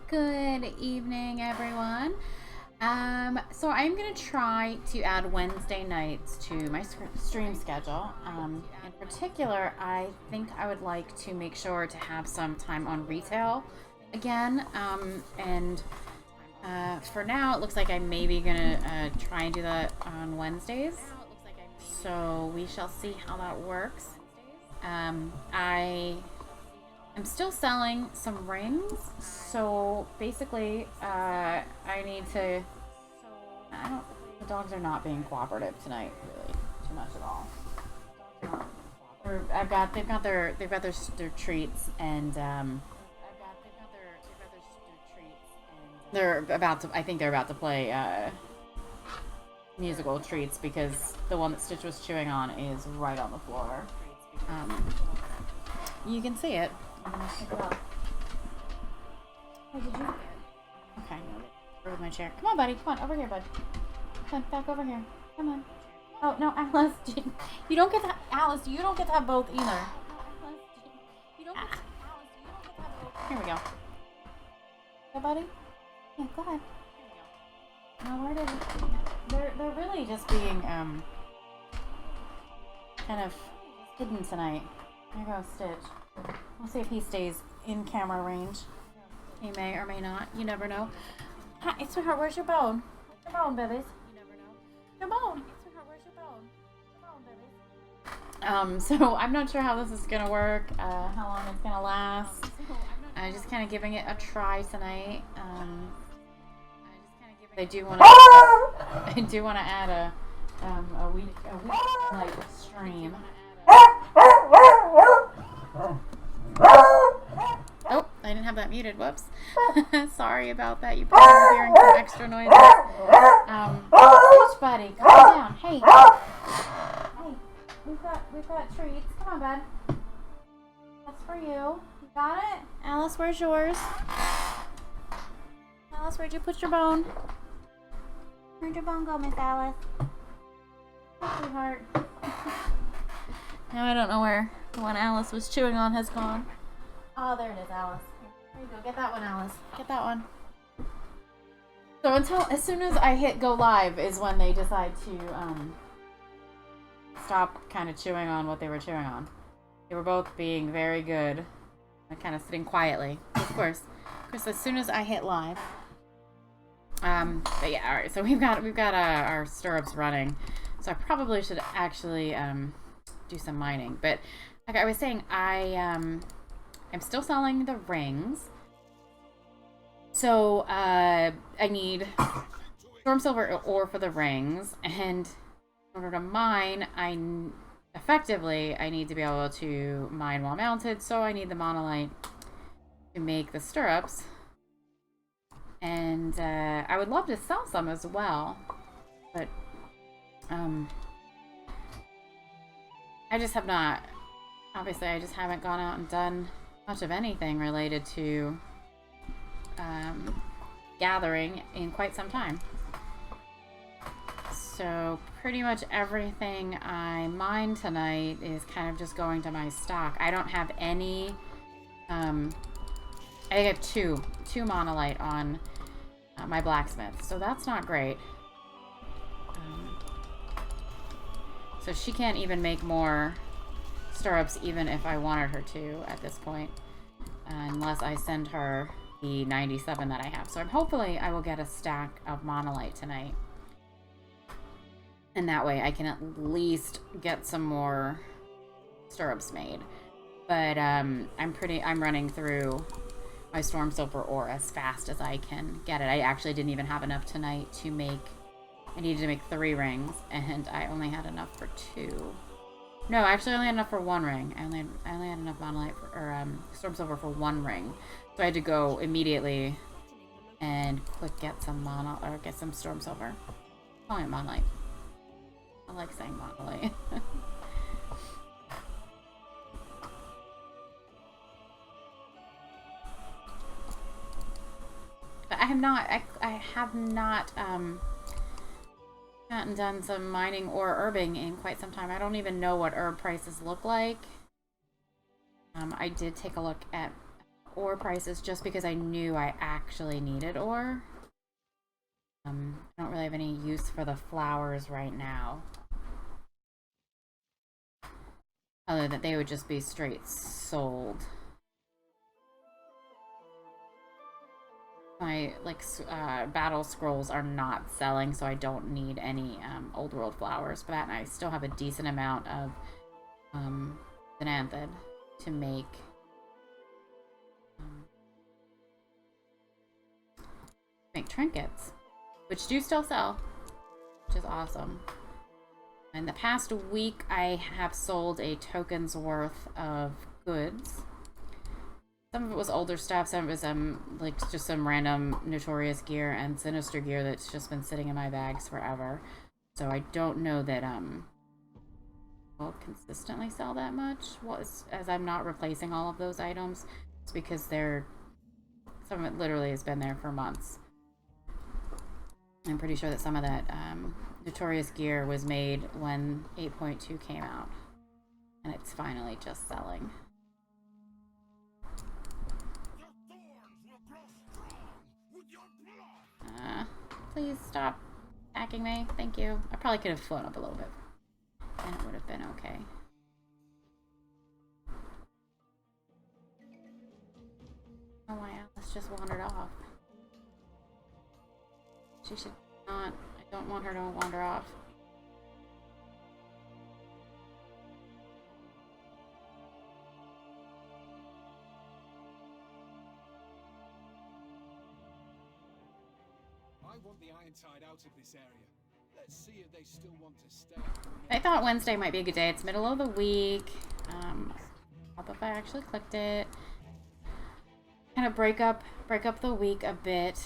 Good evening, everyone. So I'm gonna try to add Wednesday nights to my stream schedule. In particular, I think I would like to make sure to have some time on retail again. And For now, it looks like I'm maybe gonna try and do that on Wednesdays. So we shall see how that works. I'm still selling some rings, so basically, I need to. I don't. The dogs are not being cooperative tonight, really, too much at all. They've got their treats, and they're about to. I think they're about to play musical treats because the one that Stitch was chewing on is right on the floor. You can see it. I'm gonna pick it up. Oh, did you? Okay. With my chair. Come on, buddy. Come on, over here, bud. Come on, back over here. Come on. Oh no, Alice. You don't get to. Alice, you don't get to have both either. Here we go. Go, buddy. Yeah, go ahead. No, where did they're really just being kind of hidden tonight. There goes Stitch. We'll see if he stays in camera range. He may or may not. You never know. Hi, sweetheart, where's your bone? Your bone, babies. You never know. Your bone. Sweetheart, where's your bone? Your bone, babies. So I'm not sure how this is gonna work. How long it's gonna last. I'm just kind of giving it a try tonight. I do want to add a week like stream. Oh, I didn't have that muted. Whoops. Sorry about that. You probably are hearing some extra noises. Stitch, buddy, calm down. Hey, we've got treats. Come on, bud. That's for you. You got it? Alice, where's yours? Alice, where'd you put your bone? Where'd your bone go, Miss Alice? Hi, sweetheart. Now I don't know where the one Alice was chewing on has gone. Oh, there it is, Alice. There you go. Get that one, Alice. Get that one. So as soon as I hit go live is when they decide to stop kind of chewing on what they were chewing on. They were both being very good and kind of sitting quietly. Of course, as soon as I hit live. But yeah, all right. So we've got our stirrups running. So I probably should actually do some mining. But like I was saying, I'm still selling the rings. So I need storm silver ore for the rings, and in order to mine, I need to be able to mine while mounted. So I need the monolite to make the stirrups. And I would love to sell some as well, but I just have not. Obviously, I just haven't gone out and done much of anything related to gathering in quite some time. So pretty much everything I mine tonight is kind of just going to my stock. I don't have any. I have two monolite on my blacksmith, so that's not great. So she can't even make more stirrups even if I wanted her to at this point, unless I send her the 97 that I have. So hopefully I will get a stack of monolite tonight, and that way I can at least get some more stirrups made. But I'm running through my storm silver ore as fast as I can get it. I actually didn't even have enough tonight to make. I needed to make 3 rings, and I only had enough for 2. No, actually, I only had enough for 1 ring. I only had enough monolite storm silver for 1 ring, so I had to go immediately and get some storm silver. I'm calling it monolite. I like saying monolite. But I have not hadn't done some mining or herbing in quite some time. I don't even know what herb prices look like. I did take a look at ore prices just because I knew I actually needed ore. I don't really have any use for the flowers right now. Other than they would just be straight sold. My battle scrolls are not selling, so I don't need any old world flowers for that, and I still have a decent amount of xanthid to make trinkets, which do still sell, which is awesome. In the past week, I have sold a token's worth of goods. Some of it was older stuff, some of it was like just some random notorious gear and sinister gear that's just been sitting in my bags forever. So I don't know that will consistently sell that much. Well, as I'm not replacing all of those items, it's because some of it literally has been there for months. I'm pretty sure that some of that notorious gear was made when 8.2 came out, and it's finally just selling. Please stop attacking me. Thank you. I probably could have flown up a little bit, and it would have been okay. Oh, why Alice just wandered off. She should not. I don't want her to wander off. I want the Ironside out of this area. Let's see if they still want to stay. I thought Wednesday might be a good day. It's middle of the week. I'll bet if I actually clicked it. Kind of break up the week a bit.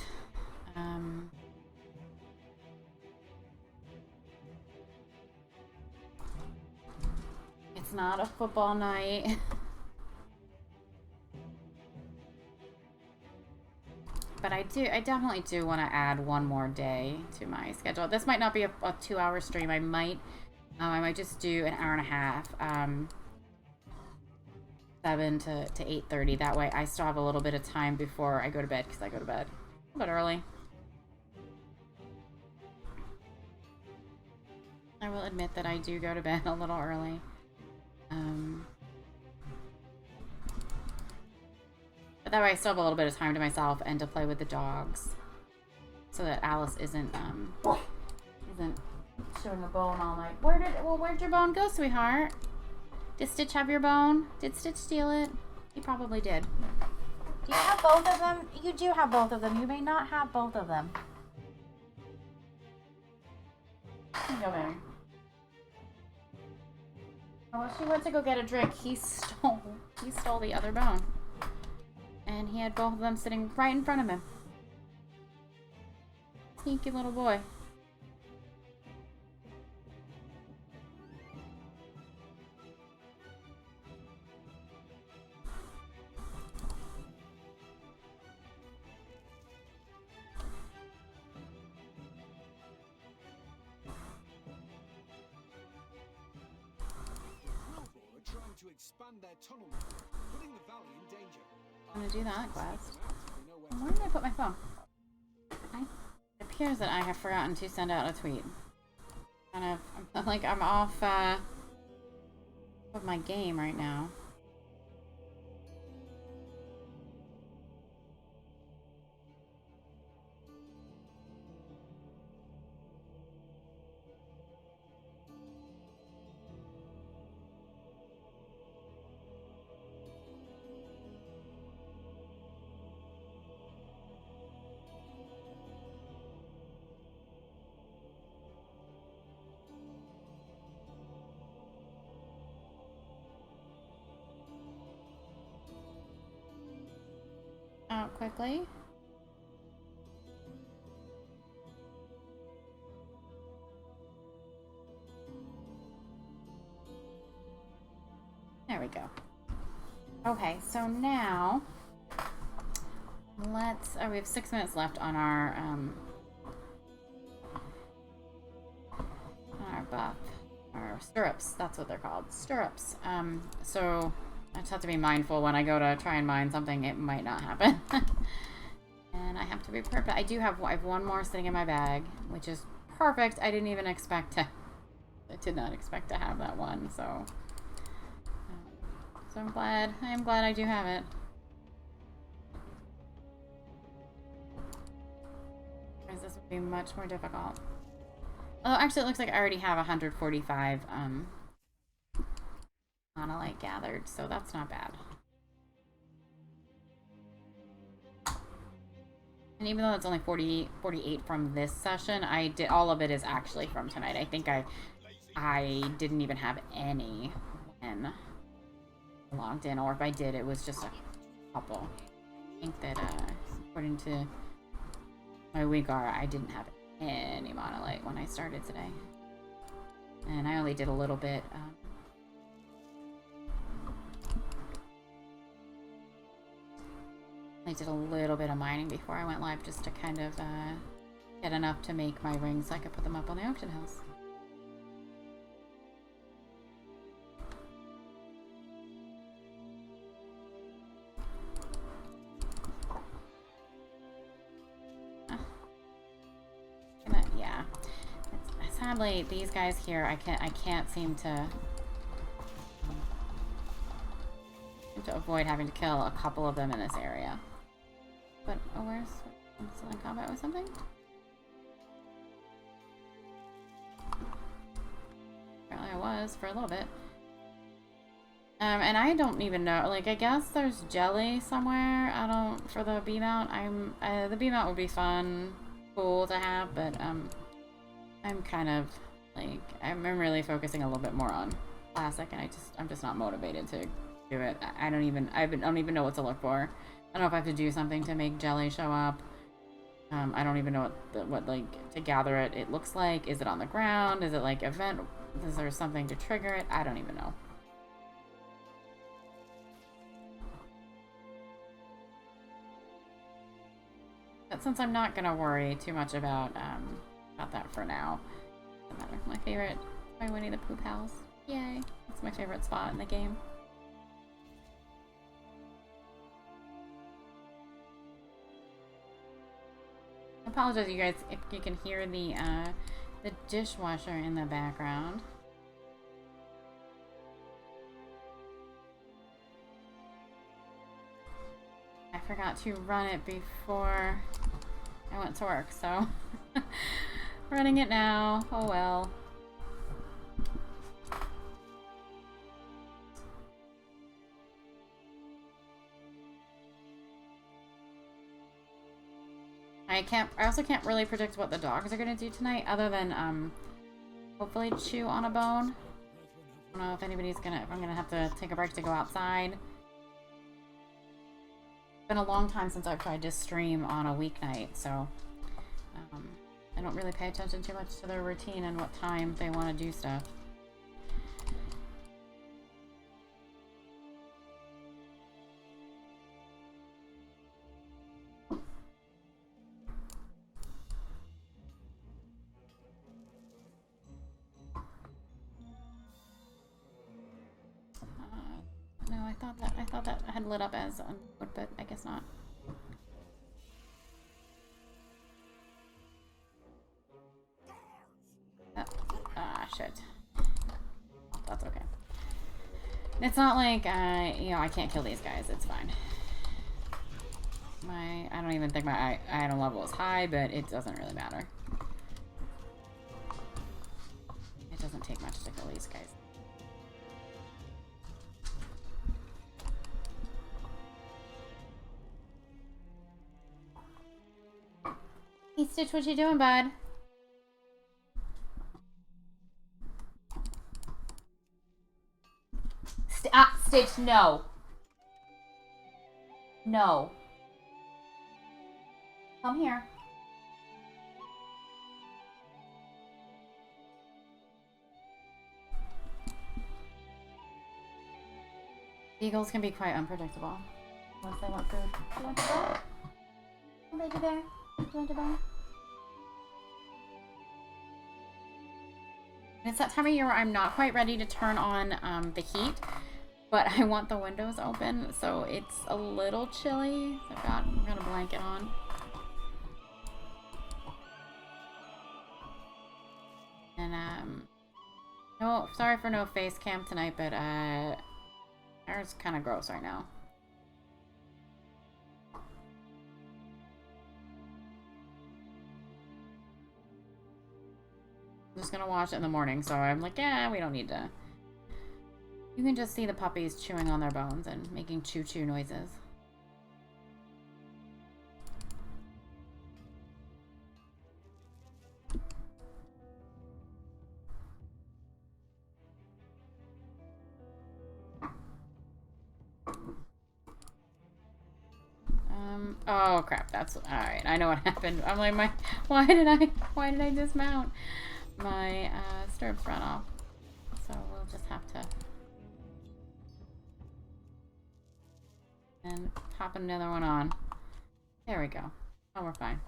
It's not a football night. But I definitely do want to add one more day to my schedule. This might not be a 2-hour stream. I might just do an hour and a half, 7 to 8:30. That way I still have a little bit of time before I go to bed, because I go to bed a bit early. I will admit that I do go to bed a little early. But that way I still have a little bit of time to myself and to play with the dogs, so that Alice isn't showing a bone all night. Where'd your bone go, sweetheart? Did Stitch have your bone? Did Stitch steal it? He probably did. Do you have both of them? You do have both of them. You may not have both of them. Go there. Oh, well, she went to go get a drink. He stole the other bone. And he had both of them sitting right in front of him. Sneaky little boy. To expand their tunnel, putting the valley in danger. I'm gonna do that quest. Where did I put my phone? It appears that I have forgotten to send out a tweet. I'm off of my game right now. Out quickly. There we go. Okay, so now we have 6 minutes left on our buff. Our stirrups, that's what they're called. Stirrups. So I just have to be mindful when I go to try and mine something, it might not happen. And I have to be prepared. But I have one more sitting in my bag, which is perfect. I didn't even expect to. I did not expect to have that one, so. So I'm glad. I am glad I do have it. Because this would be much more difficult. Although actually it looks like I already have 145 monolite gathered, so that's not bad. And even though it's only 48 from this session, all of it is actually from tonight. I think I didn't even have any when I logged in, or if I did, it was just a couple. I think that according to my Wigar, I didn't have any monolite when I started today. And I only did a little bit. I did a little bit of mining before I went live just to kind of get enough to make my rings so I could put them up on the auction house. Yeah. Sadly, these guys here, I can't seem to avoid having to kill a couple of them in this area. But, oh, I'm still in combat with something? Apparently I was for a little bit. And I don't even know, like, I guess there's jelly somewhere. For the B mount. The B mount would be fun, cool to have, but, I'm kind of, like, I'm really focusing a little bit more on classic, and I'm just not motivated to do it. I don't even know what to look for. I don't know if I have to do something to make jelly show up. I don't even know what like to gather it. It looks like. Is it on the ground? Is it like event? Is there something to trigger it? I don't even know. But since I'm not gonna worry too much about that for now, doesn't matter. My favorite, my Winnie the Pooh pals. Yay! That's my favorite spot in the game. I apologize, you guys, if you can hear the dishwasher in the background. I forgot to run it before I went to work, so running it now. Oh well. I also can't really predict what the dogs are gonna do tonight, other than hopefully chew on a bone. I don't know if if I'm gonna have to take a break to go outside. It's been a long time since I've tried to stream on a weeknight, so I don't really pay attention too much to their routine and what time they want to do stuff. No, I thought that had lit up as unwood, but I guess not. Shit. That's okay. It's not like, I can't kill these guys. It's fine. I don't even think my item level is high, but it doesn't really matter. It doesn't take much to kill these guys. Hey, Stitch, what you doing, bud? Stitch, no. No. Come here. Eagles can be quite unpredictable once they want food. Do you want to go? Come, baby bear. Do you want to go? It's that time of year where I'm not quite ready to turn on the heat. but I want the windows open, so it's a little chilly. So I've got a blanket on. And no, sorry for no face cam tonight, but hair's kind of gross right now. I'm just gonna wash it in the morning, so I'm like, yeah, we don't need to. You can just see the puppies chewing on their bones and making chew-chew noises. Oh crap, that's alright. I know what happened. I'm like, why did I dismount? My stirrups ran off. So we'll just have to and pop another one on. There we go. Oh, we're fine.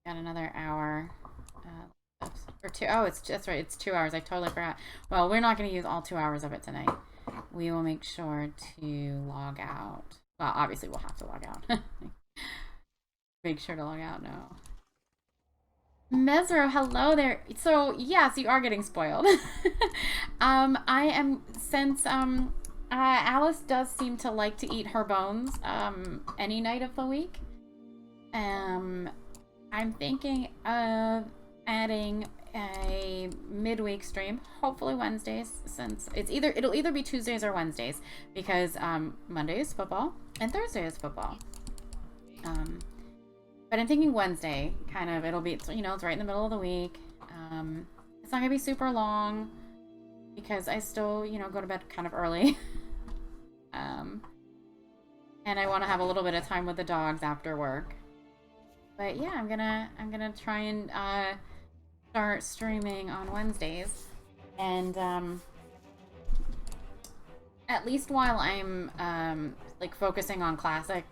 Got another hour. Or two. Oh, that's right. It's 2 hours. I totally forgot. Well, we're not going to use all 2 hours of it tonight. We will make sure to log out. Well, obviously we'll have to log out. Make sure to log out now. Mesro, hello there. So, yes, you are getting spoiled. I am, since, Alice does seem to like to eat her bones, any night of the week. I'm thinking of adding a midweek stream, hopefully Wednesdays, since it'll either be Tuesdays or Wednesdays, because, Monday is football, and Thursday is football. But I'm thinking Wednesday, kind of, it'll be, you know, it's right in the middle of the week. It's not gonna be super long, because I still, you know, go to bed kind of early. And I want to have a little bit of time with the dogs after work. But yeah, I'm gonna try and, start streaming on Wednesdays. And, at least while I'm, like, focusing on Classic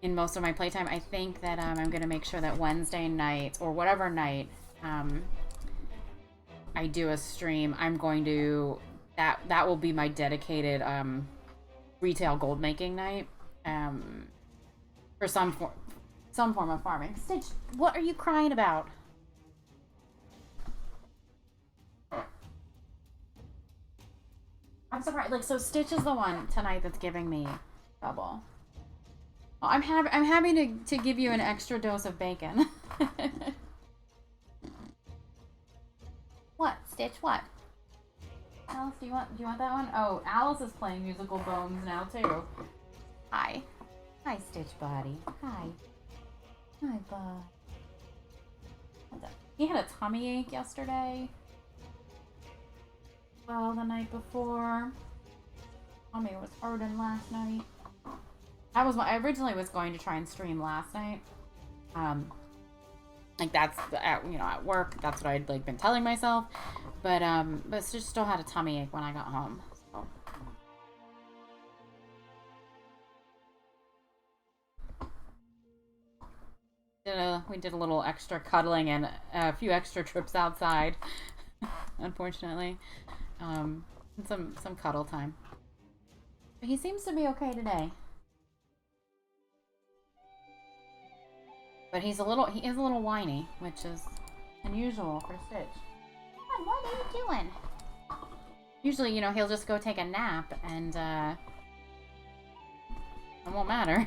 in most of my playtime, I think that I'm going to make sure that Wednesday night, or whatever night I do a stream, I'm going to, that will be my dedicated retail gold making night for some form of farming. Stitch, what are you crying about? I'm surprised. Like, so Stitch is the one tonight that's giving me trouble. Well, I'm happy to give you an extra dose of bacon. What, Stitch? What? Alice, do you want that one? Oh, Alice is playing Musical Bones now too. Hi, Stitch Body. Hi, bud. He had a tummy ache yesterday. Well, the night before. Tummy was hurting last night. I originally was going to try and stream last night. Like that's you know, at work. That's what I'd like been telling myself. But just still had a tummy ache when I got home. So. We did a little extra cuddling and a few extra trips outside. Unfortunately, and some cuddle time. But he seems to be okay today. But he is a little whiny, which is unusual for Stitch. What are you doing? Usually, you know, he'll just go take a nap and it won't matter.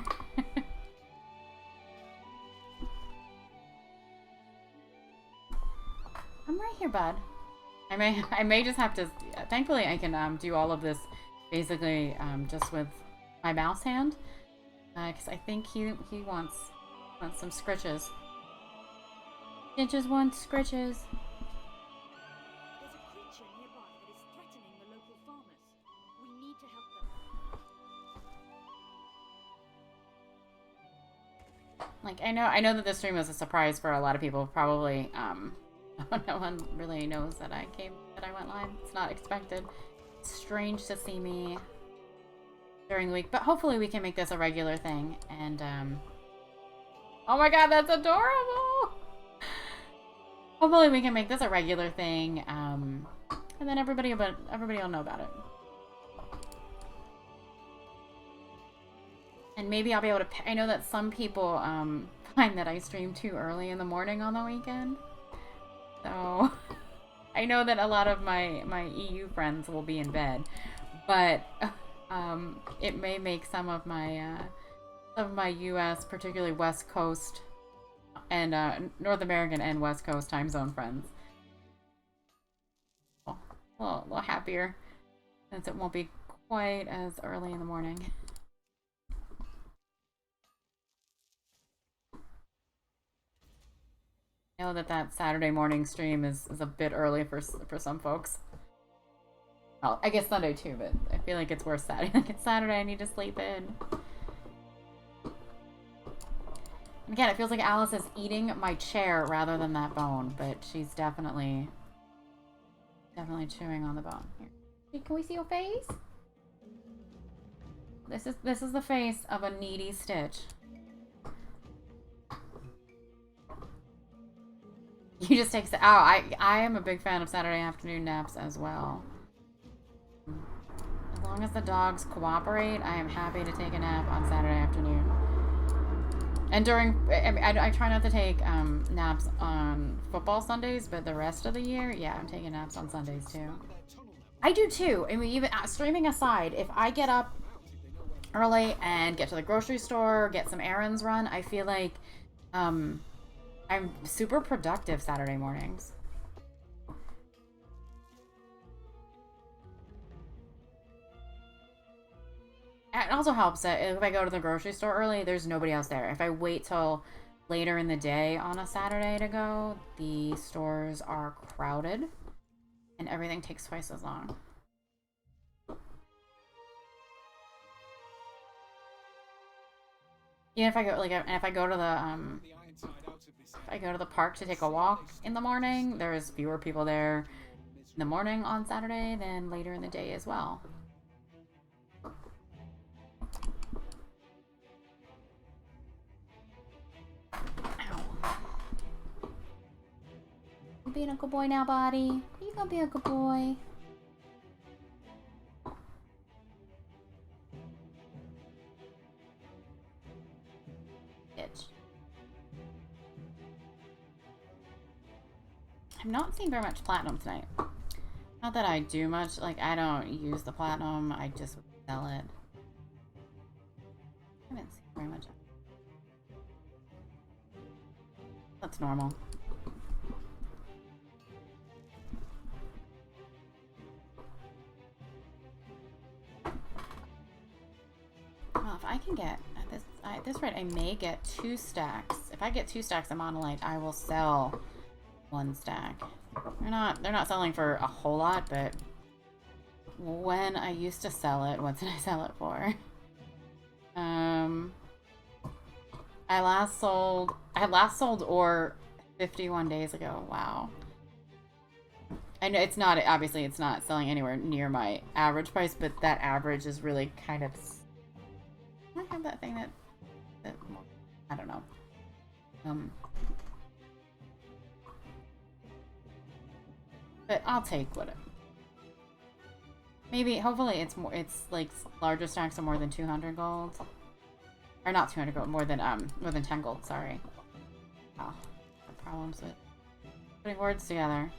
I'm right here, bud. I may just have to. Thankfully, I can do all of this basically just with my mouse hand, because I think he wants some scritches. Stitches want scritches. There's a creature nearby that is threatening the local farmers. We need to help them. Like, I know that this stream was a surprise for a lot of people. Probably, no one really knows that I went live. It's not expected. It's strange to see me during the week, but hopefully we can make this a regular thing. And, oh my god, that's adorable! Hopefully we can make this a regular thing, And then everybody will know about it. And maybe I'll be able to... I know that some people find that I stream too early in the morning on the weekend. So I know that a lot of my EU friends will be in bed. But it may make some of my US, particularly West Coast and North American and West Coast time zone friends a little happier, since it won't be quite as early in the morning. I know that Saturday morning stream is a bit early for some folks. Well, I guess Sunday too, but I feel like it's worse Saturday. Like, it's Saturday, I need to sleep in. And again, it feels like Alice is eating my chair rather than that bone, but she's definitely chewing on the bone. Here. Can we see your face? This is the face of a needy Stitch. You just take... Oh, I am a big fan of Saturday afternoon naps as well. As long as the dogs cooperate, I am happy to take a nap on Saturday afternoon. And during... I try not to take naps on football Sundays, but the rest of the year, yeah, I'm taking naps on Sundays too. I do too. I mean, even streaming aside, if I get up early and get to the grocery store, get some errands run, I feel like I'm super productive Saturday mornings. It also helps that if I go to the grocery store early, there's nobody else there. If I wait till later in the day on a Saturday to go, the stores are crowded and everything takes twice as long. Yeah, if I go if I go to the park to take a walk in the morning, there's fewer people there in the morning on Saturday than later in the day as well. Ow. You being a good boy now, buddy? You gonna be a good boy? Bitch. I'm not seeing very much platinum tonight. Not that I do much. Like, I don't use the platinum. I just sell it. I haven't seen very much. That's normal. Well, if I can get at this rate, I may get 2 stacks. If I get 2 stacks of monolite, I will sell 1 stack. They're not selling for a whole lot, but when I used to sell it, what did I sell it for? I had last sold ore 51 days ago. Wow. I know it's not, obviously it's not selling anywhere near my average price, but that average is really kind of... I have that thing that I don't know. But I'll take what it... Maybe, hopefully it's more, it's like larger stacks of more than 200 gold. Or not 200 gold, more than 10 gold, sorry. Oh, problems with putting words together.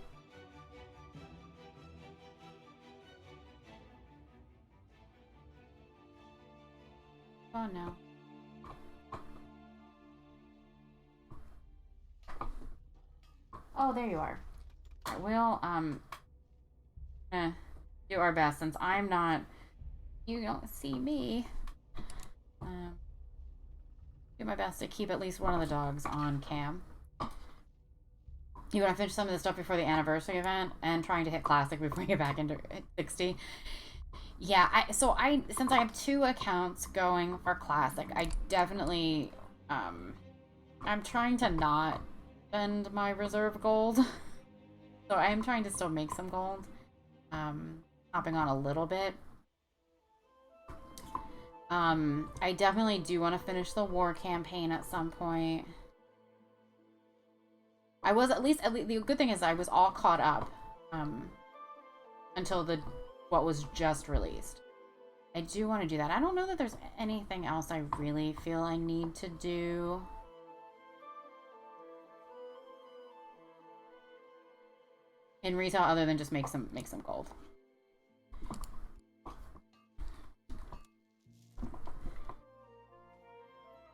Oh no. Oh, there you are. We'll do our best, since I'm not, you don't see me. Do my best to keep at least one of the dogs on cam. You want to finish some of the stuff before the anniversary event and trying to hit classic before you get back into 60. Yeah, since I have 2 accounts going for classic, I definitely I'm trying to not spend my reserve gold. So I am trying to still make some gold. Hopping on a little bit. I definitely do want to finish the war campaign at some point. I was at least the good thing is I was all caught up. until what was just released. I do want to do that. I don't know that there's anything else I really feel I need to do. In retail, other than just make some gold.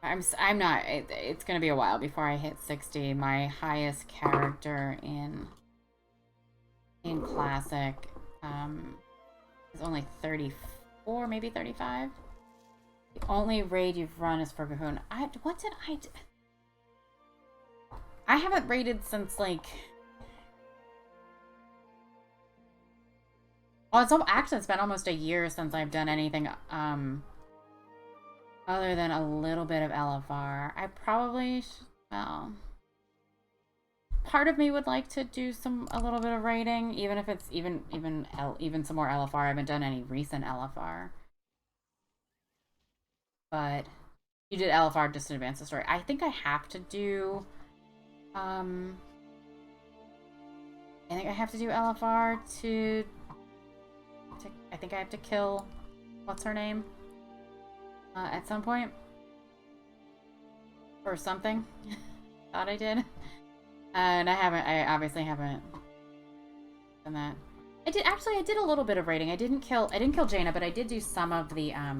I'm not. It's gonna be a while before I hit 60. My highest character in classic is only 34, maybe 35. The only raid you've run is for Gahoon. What did I do? I haven't raided since like. Oh, actually it's been almost a year since I've done anything other than a little bit of LFR. I probably well, part of me would like to do a little bit of raiding, even if it's even some more LFR. I haven't done any recent LFR. But you did LFR just to advance the story. I think I have to do I think I have to do LFR to I think I have to kill what's her name at some point or something. Thought I did, and I obviously haven't done that. I did a little bit of raiding. I didn't kill Jaina, but I did do some of the I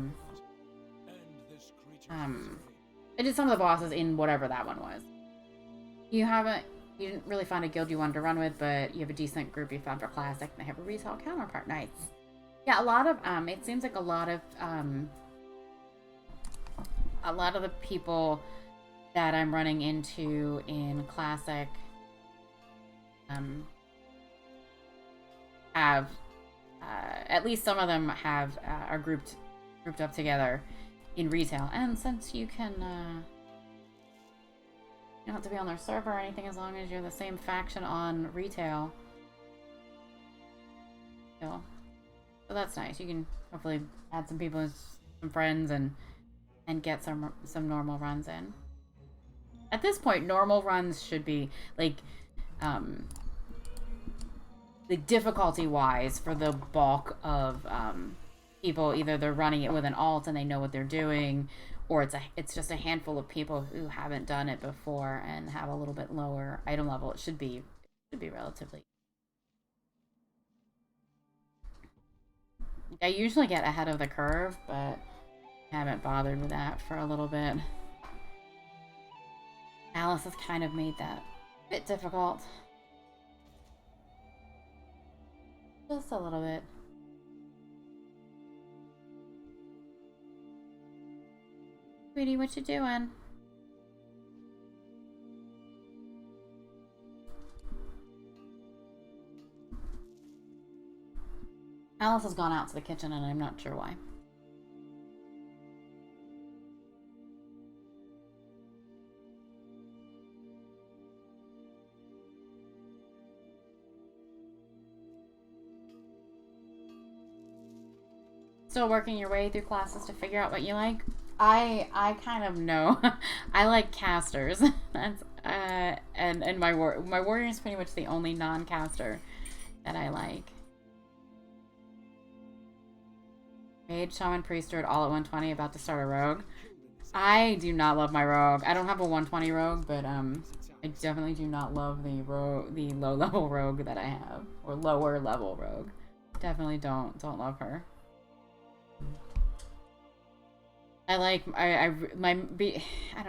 did some of the bosses in whatever that one was. You didn't really find a guild you wanted to run with, but you have a decent group you found for classic, and they have a retail counterpart. Nice. Yeah, a lot of it seems like a lot of the people that I'm running into in classic have at least some of them are grouped up together in retail. And since you can you don't have to be on their server or anything as long as you're the same faction on retail. So that's nice. You can hopefully add some people, some friends, and get some normal runs in. At this point, normal runs should be like difficulty-wise for the bulk of people. Either they're running it with an alt and they know what they're doing, or it's just a handful of people who haven't done it before and have a little bit lower item level. It should be relatively. I usually get ahead of the curve, but haven't bothered with that for a little bit. Alice has kind of made that a bit difficult. Just a little bit. Sweetie, what you doing? Alice has gone out to the kitchen and I'm not sure why. Still working your way through classes to figure out what you like? I kind of know. I like casters. That's and my warrior is pretty much the only non-caster that I like. Mage, shaman, priesthood, all at 120, about to start a rogue. I do not love my rogue. I don't have a 120 rogue, but I definitely do not love the low-level rogue that I have, or lower-level rogue. Definitely don't love her. I like I don't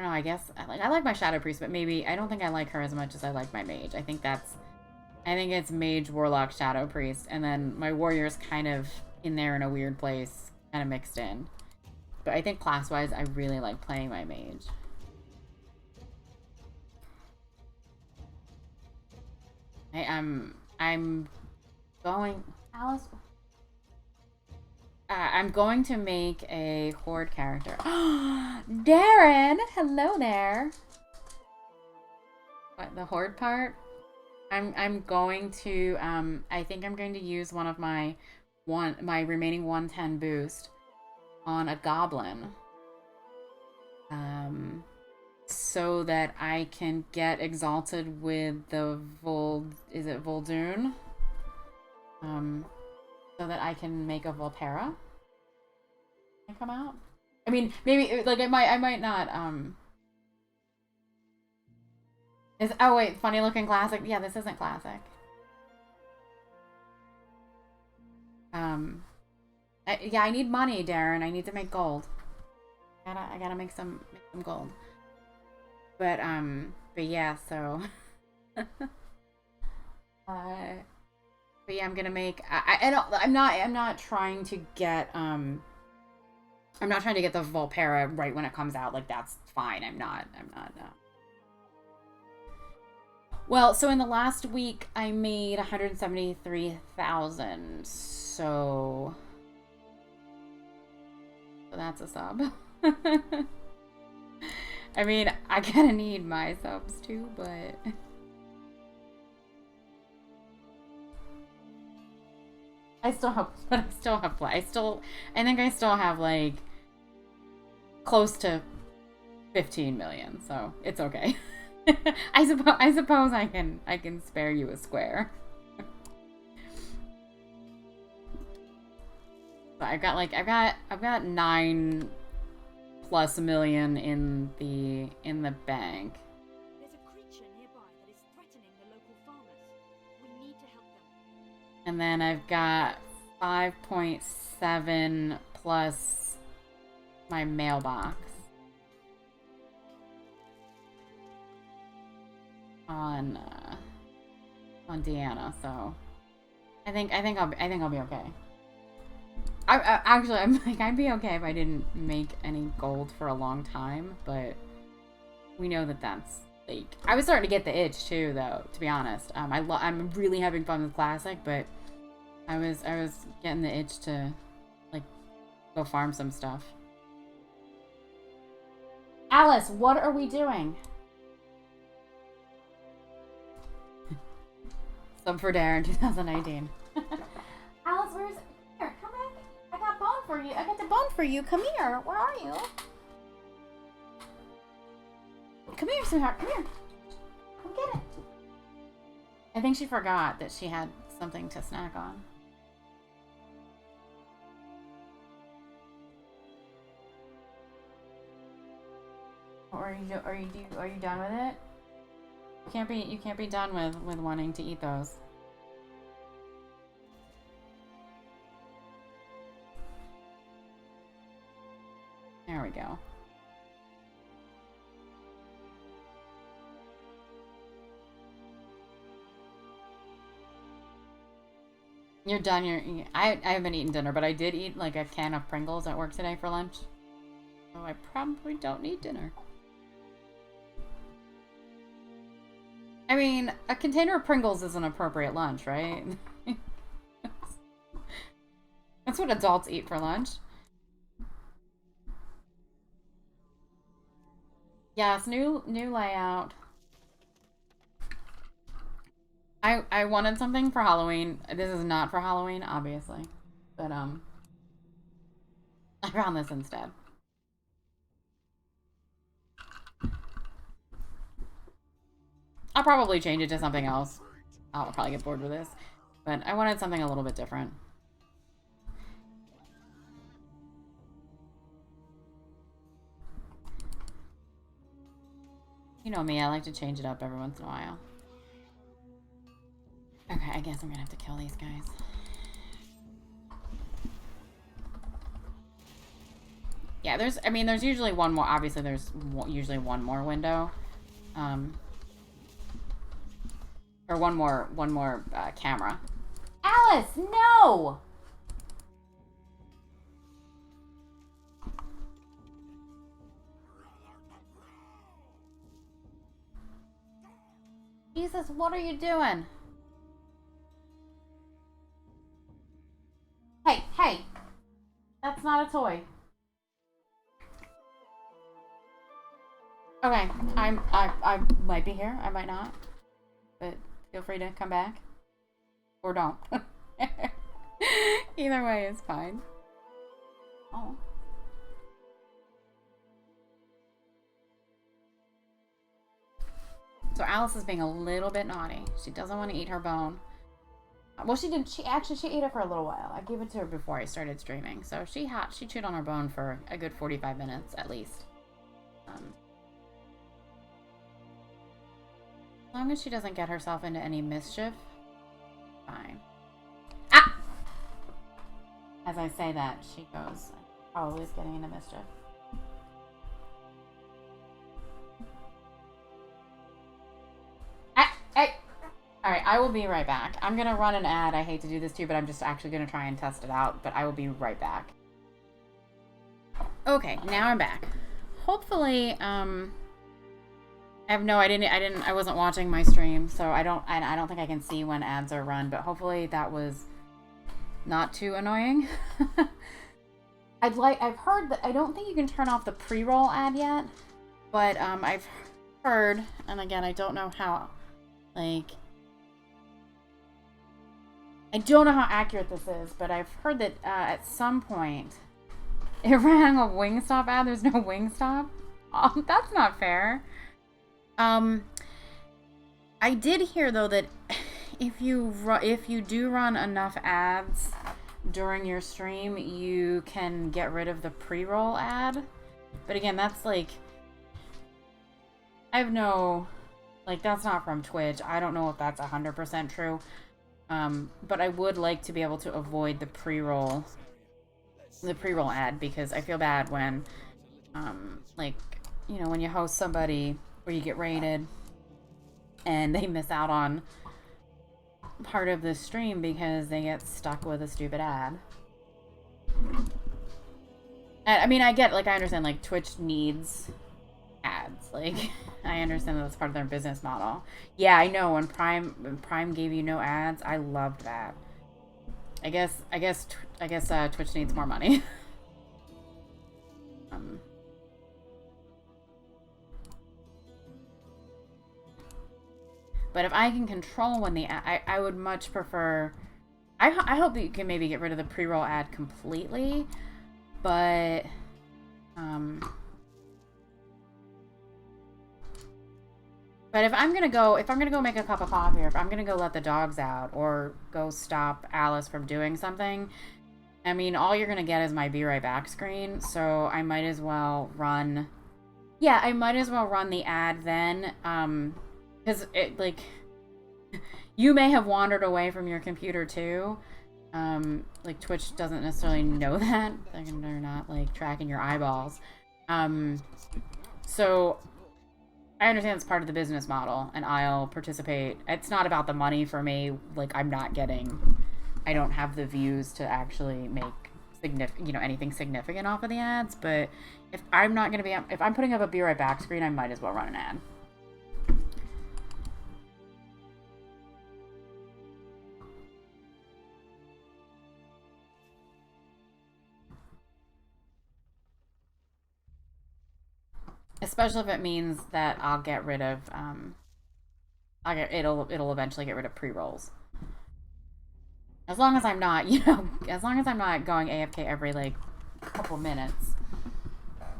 know. I guess I like my shadow priest, but maybe I don't think I like her as much as I like my mage. I think it's mage, warlock, shadow priest, and then my warrior's kind of in there in a weird place, kind of mixed in. But I think class-wise, I really like playing my mage. I'm going, Alice. I'm going to make a horde character. Darren, hello there. What, the horde part? I'm going to I think I'm going to use one of my remaining 110 boost on a goblin. So that I can get exalted with the Voldoon. so that I can make a Volpera come out. I mean, maybe like I might not. Oh wait, funny looking classic. Yeah, this isn't classic. Yeah, I need money, Darren. I need to make gold. I gotta make some gold. But yeah, so but yeah, I'm gonna make I'm not trying to get the Volpera right when it comes out. Like, that's fine. I'm not Well, so in the last week I made 173,000. So that's a sub. I mean, I kinda need my subs too, but I think I still have like close to 15 million, so it's okay. I suppose I can spare you a square. But I've got 9+ million in the bank. There's a creature nearby that is threatening the local farmers. We need to help them. And then I've got 5.7 plus my mailbox on Deanna, so I think I'll be okay. I'm like, I'd be okay if I didn't make any gold for a long time, but we know that's like, I was starting to get the itch too, though, to be honest. I'm really having fun with Classic, but I was getting the itch to like go farm some stuff. Alice, what are we doing? Sub for Darren 2019. Alice, where's here? Come back. I got bone for you. I got the bone for you. Come here. Where are you? Come here, sweetheart. Come here. Come get it. I think she forgot that she had something to snack on. Or are you done with it? You can't be done with wanting to eat those. There we go. You're done. I haven't eaten dinner, but I did eat like a can of Pringles at work today for lunch. So I probably don't need dinner. I mean, a container of Pringles is an appropriate lunch, right? That's what adults eat for lunch. Yes, new layout. I wanted something for Halloween. This is not for Halloween, obviously. But I found this instead. I'll probably change it to something else. I'll probably get bored with this. But I wanted something a little bit different. You know me, I like to change it up every once in a while. Okay, I guess I'm gonna have to kill these guys. Yeah, there's usually one more. Obviously, there's usually one more window. Or one more camera. Alice, no! Jesus, what are you doing? Hey. That's not a toy. Okay, I might be here, I might not. But feel free to come back. Or don't. Either way is fine. Oh. So Alice is being a little bit naughty. She doesn't want to eat her bone. Well, she did. She ate it for a little while. I gave it to her before I started streaming, so she chewed on her bone for a good 45 minutes at least. As long as she doesn't get herself into any mischief, fine. Ah! As I say that, she goes, probably is getting into mischief. Hey! Alright, I will be right back. I'm gonna run an ad. I hate to do this too, but I'm just actually gonna try and test it out, but I will be right back. Okay, now I'm back. Hopefully, I wasn't watching my stream, so I don't think I can see when ads are run, but hopefully that was not too annoying. I've heard that, I don't think you can turn off the pre-roll ad yet, but, I've heard, and again, I don't know how, like, I don't know how accurate this is, but I've heard that, at some point, it ran a Wingstop ad. There's no Wingstop. Oh, that's not fair. I did hear though that if you do run enough ads during your stream, you can get rid of the pre-roll ad. But again, that's like, I have no, like, that's not from Twitch. I don't know if that's 100% true. But I would like to be able to avoid the pre-roll ad, because I feel bad when, like, you know, when you host somebody or you get raided and they miss out on part of the stream because they get stuck with a stupid ad. And, I mean, I get, like, I understand, like, Twitch needs ads. Like, I understand that that's part of their business model. Yeah, I know, when Prime gave you no ads, I loved that. I guess Twitch needs more money. But if I can control when I would much prefer. I hope that you can maybe get rid of the pre-roll ad completely, but if I'm gonna go make a cup of coffee, or if I'm gonna go let the dogs out, or go stop Alice from doing something, I mean, all you're gonna get is my be right back screen. So I might as well run. Yeah, I might as well run the ad then, because it, like, you may have wandered away from your computer too. Like, Twitch doesn't necessarily know that. They're not, like, tracking your eyeballs. So I understand it's part of the business model, and I'll participate. It's not about the money for me. Like, I don't have the views to actually make anything significant off of the ads. But if I'm putting up a be right back screen, I might as well run an ad. Especially if it means that I'll get rid of, it'll eventually get rid of pre-rolls. As long as I'm not, as long as I'm not going AFK every, like, couple minutes.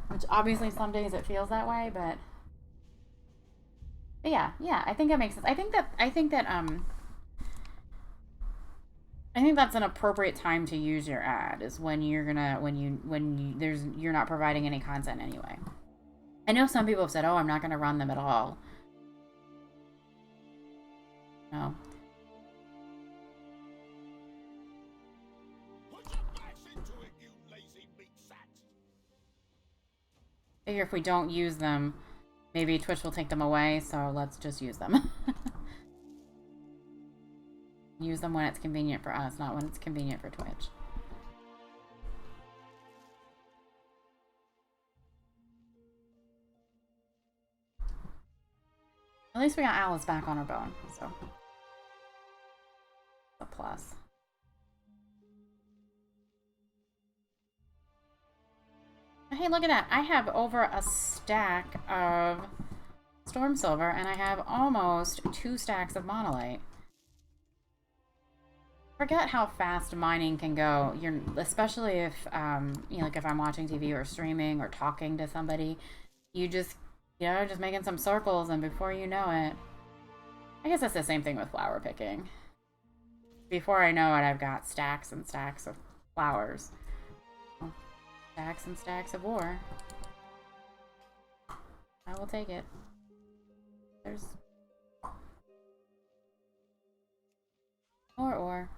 Which, obviously, some days it feels that way, but yeah, I think it makes sense. I think that's an appropriate time to use your ad, is when you're not providing any content anyway. I know some people have said, oh, I'm not going to run them at all. No. Put your backs into it, you lazy meat sacks. Figure if we don't use them, maybe Twitch will take them away, so let's just use them. Use them when it's convenient for us, not when it's convenient for Twitch. At least we got Alice back on her bone, so a plus. Hey, look at that. I have over a stack of Storm Silver, and I have almost 2 stacks of Monolite. Forget how fast mining can go. Especially if, like if I'm watching TV or streaming or talking to somebody, you just making some circles, and before you know it, I guess that's the same thing with flower picking. Before I know it, I've got stacks and stacks of flowers. Stacks and stacks of ore. I will take it. There's more ore.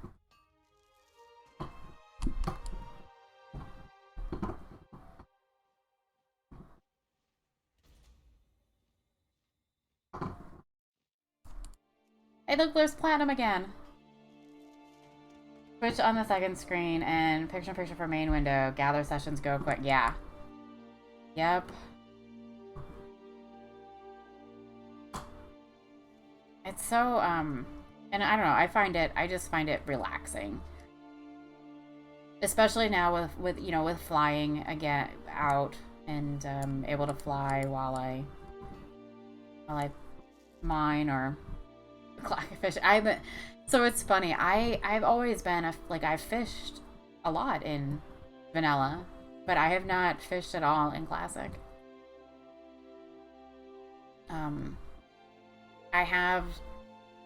Hey, look, there's platinum again. Switch on the second screen and picture-in-picture for main window. Gather sessions, go quick. Yeah. Yep. It's so, and I don't know, I just find it relaxing. Especially now with you know, with flying again out and able to fly while I mine or fish. So it's funny. I've always been I've fished a lot in vanilla, but I have not fished at all in classic. I have,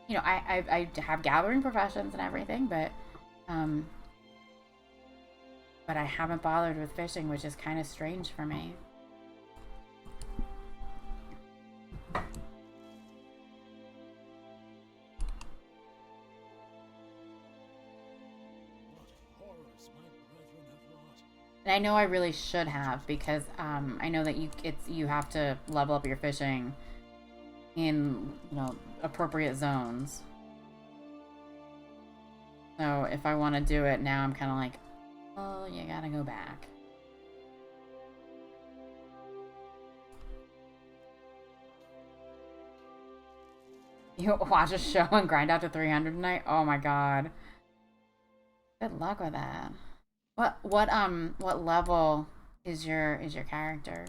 you know, I have gathering professions and everything, but I haven't bothered with fishing, which is kind of strange for me. And I know I really should have, because I know that you have to level up your fishing in, you know, appropriate zones. So if I want to do it now, I'm kind of like, oh, you gotta go back. You watch a show and grind out to 300 tonight? Oh my god. Good luck with that. What level is your character?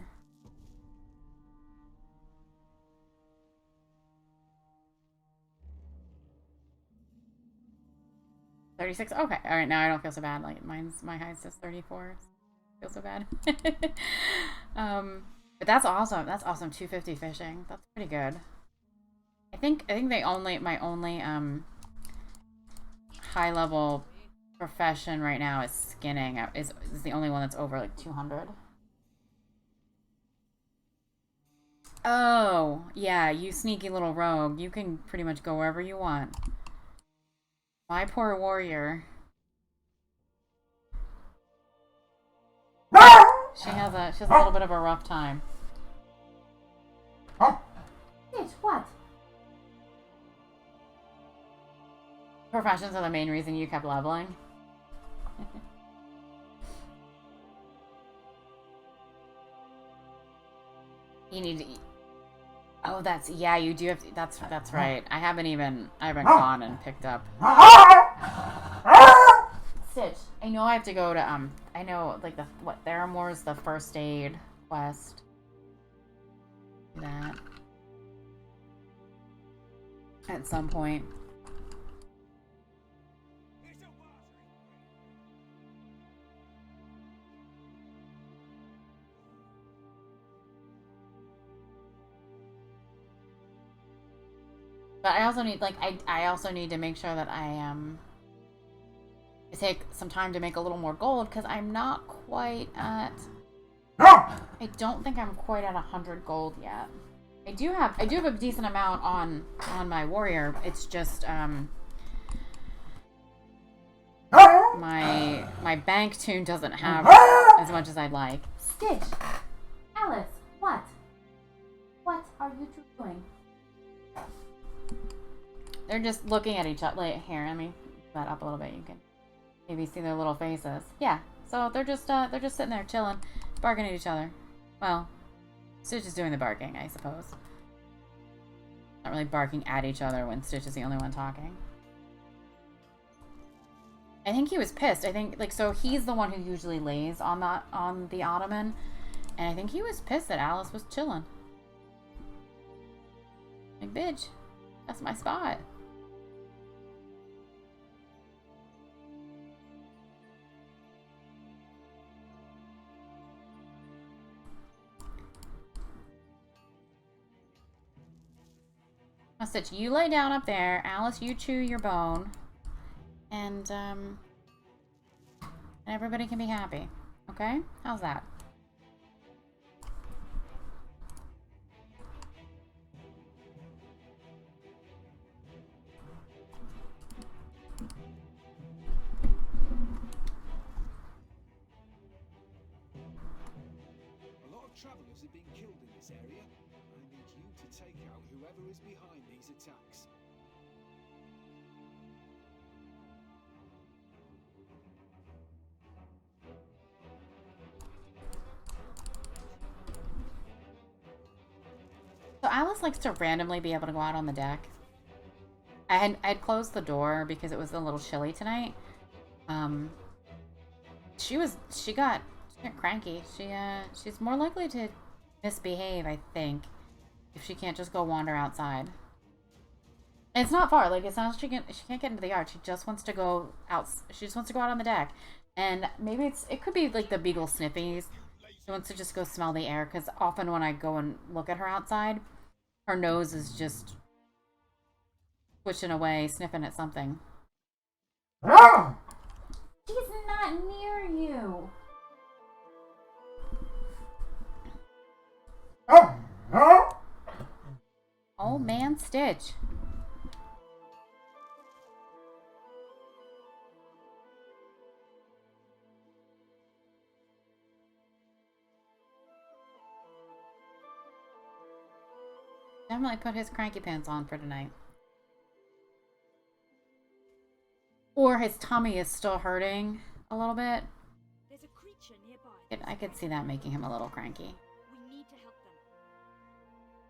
$36? Okay. Alright, now I don't feel so bad. Like my highest says 34. Feel so bad. But that's awesome. That's awesome. 250 fishing. That's pretty good. I think my only high level profession right now is skinning. Is the only one that's over like 200. Oh, yeah, you sneaky little rogue. You can pretty much go wherever you want. My poor warrior. She has a little bit of a rough time. Bitch, what? Professions are the main reason you kept leveling. You need to eat. Oh, yeah, you do have to, that's right. I haven't gone and picked up. Stitch, I know I have to go to, I know, like, Theramore's the first aid quest. That. At some point. But I also need, like, I also need to make sure that I take some time to make a little more gold, because I'm not quite at, I don't think I'm quite at 100 gold yet. I do have a decent amount on my warrior. It's just, my bank tune doesn't have as much as I'd like. Stitch! Alice, what? What are you doing? They're just looking at each other. Like, here, let me move that up a little bit. You can maybe see their little faces. Yeah. So they're just sitting there chilling, barking at each other. Well, Stitch is doing the barking, I suppose. Not really barking at each other when Stitch is the only one talking. I think he was pissed. I think, like, so he's the one who usually lays on the ottoman, and I think he was pissed that Alice was chilling. Like, bitch, that's my spot. Stitch, you lay down up there. Alice, you chew your bone. and everybody can be happy. Okay? How's that? A lot of travelers have been killed in this area. I need you to take out whoever is behind these attacks. So Alice likes to randomly be able to go out on the deck. I'd closed the door because it was a little chilly tonight. She got cranky. She's more likely to misbehave, I think, if she can't just go wander outside. And it's not far. Like, it's not she can't get into the yard. She just wants to go out. She just wants to go out on the deck. And maybe it could be like the beagle sniffies. She wants to just go smell the air, because often when I go and look at her outside, her nose is just twitching away, sniffing at something. She's not near you. Oh man, Stitch. Definitely put his cranky pants on for tonight. Or his tummy is still hurting a little bit. There's a creature nearby. I could see that making him a little cranky. We need to help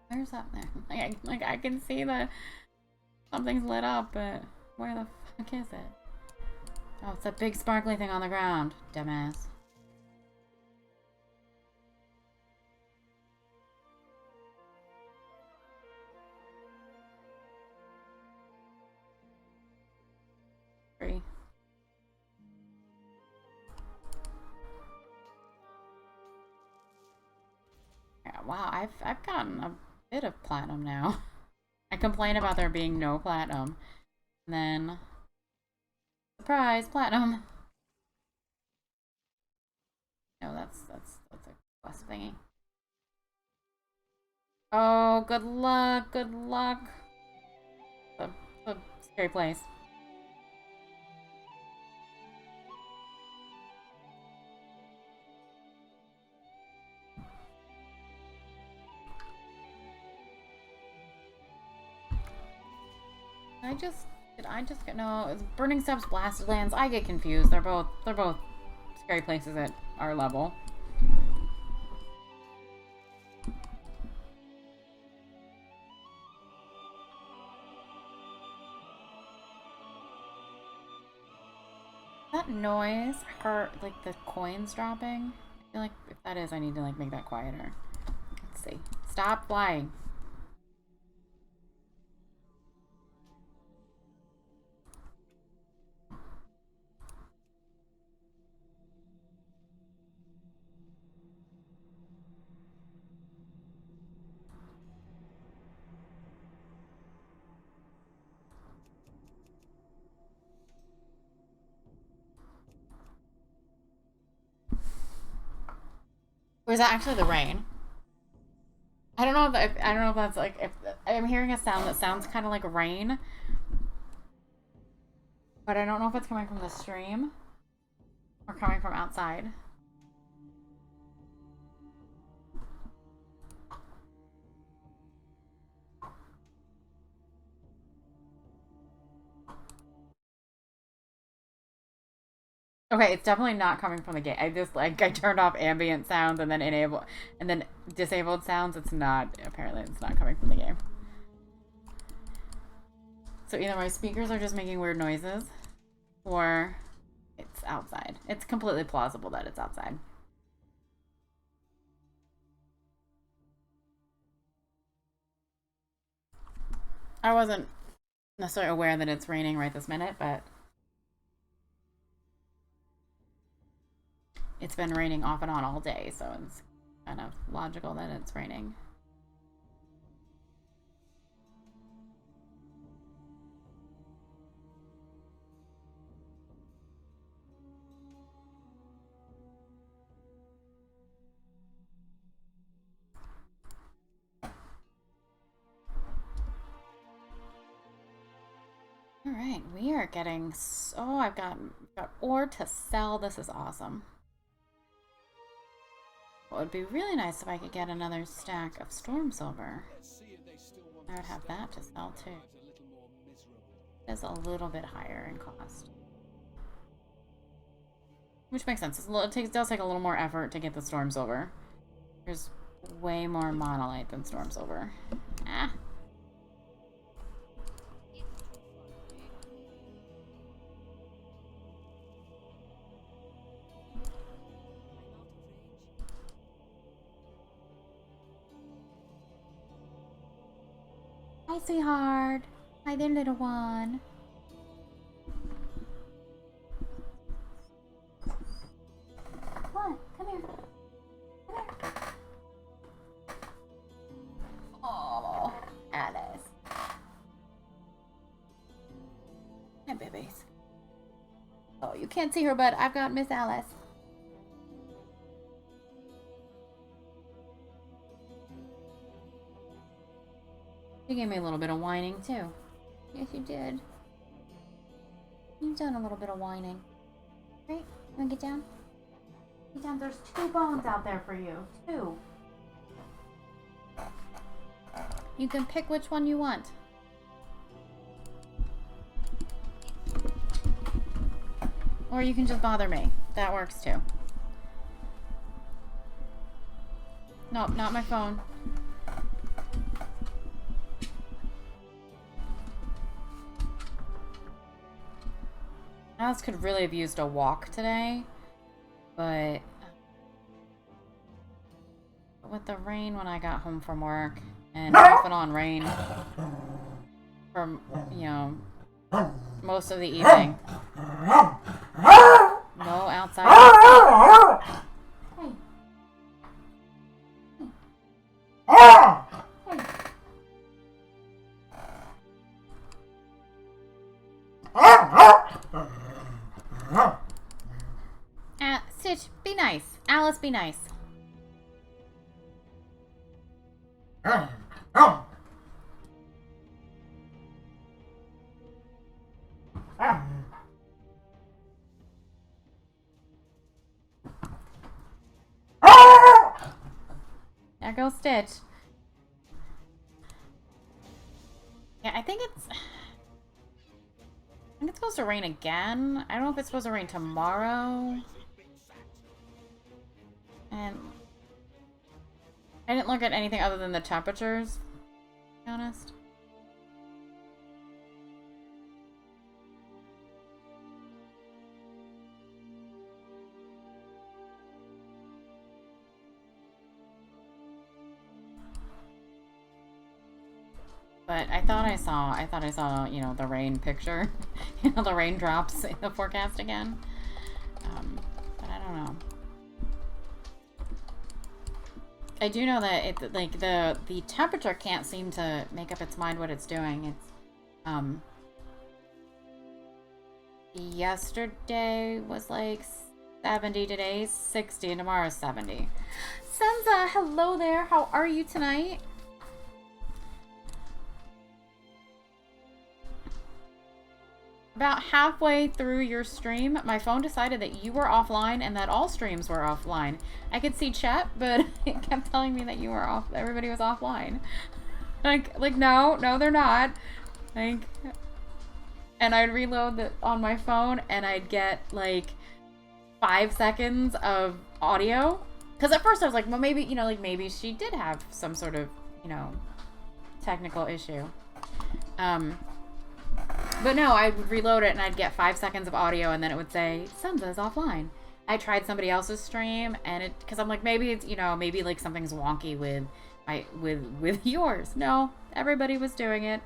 them. Where's up there? Like I can see that something's lit up, but where the fuck is it? Oh, it's a big sparkly thing on the ground, dumbass. Three. Yeah, wow, I've gotten a bit of platinum now. I complain about there being no platinum, and then surprise, platinum. No, that's a quest thingy. Oh, good luck, good luck. It's a scary place. Did I just get, no, it's Burning Steps, Blasted Lands. I get confused. They're both scary places at our level. That noise hurt, like the coins dropping. I feel like if that is, I need to like make that quieter. Let's see. Stop flying. Or is that actually the rain? I don't know if that's like, if I'm hearing a sound that sounds kind of like rain, but I don't know if it's coming from the stream or coming from outside. Okay, it's definitely not coming from the game. I turned off ambient sounds and then disabled sounds. It's not coming from the game. So either my speakers are just making weird noises, or it's outside. It's completely plausible that it's outside. I wasn't necessarily aware that it's raining right this minute, but it's been raining off and on all day, so it's kind of logical that it's raining. Alright, we are getting so... I've got ore to sell. This is awesome. It would be really nice if I could get another stack of storm silver. I would have that to sell too. It's a little bit higher in cost. Which makes sense. It does take a little more effort to get the storm silver. There's way more monolite than storm silver. Ah. Hi, sweetheart. Hi there, little one. What? Come here. Come here. Oh, Alice. Hi, babies. Oh, you can't see her, but I've got Miss Alice. You gave me a little bit of whining, too. Yes, you did. You've done a little bit of whining. Right? You wanna get down? Get down. There's 2 bones out there for you. 2. You can pick which one you want. Or you can just bother me. That works, too. Nope, not my phone. Alice could really have used a walk today, but with the rain when I got home from work, and off and on rain from, you know, most of the evening. No outside. Hey. Stitch, be nice. Alice, be nice. There goes Stitch. Yeah, I think it's supposed to rain again. I don't know if it's supposed to rain tomorrow. And I didn't look at anything other than the temperatures, to be honest. But I thought I saw, you know, the rain picture, you know, the raindrops in the forecast again. But I don't know. I do know that it, like, the temperature can't seem to make up its mind what it's doing. It's, yesterday was like 70, today's 60, and tomorrow's 70. Senza, hello there. How are you tonight? About halfway through your stream, my phone decided that you were offline and that all streams were offline. I could see chat, but it kept telling me that you were off. Everybody was offline. Like no, they're not. Like, and I'd reload on my phone, and I'd get like 5 seconds of audio. Because at first I was like, well, maybe, you know, like maybe she did have some sort of, you know, technical issue. But no, I would reload it and I'd get 5 seconds of audio, and then it would say, Senza's offline. I tried somebody else's stream, and because I'm like, maybe it's, you know, maybe like something's wonky with yours. No, everybody was doing it.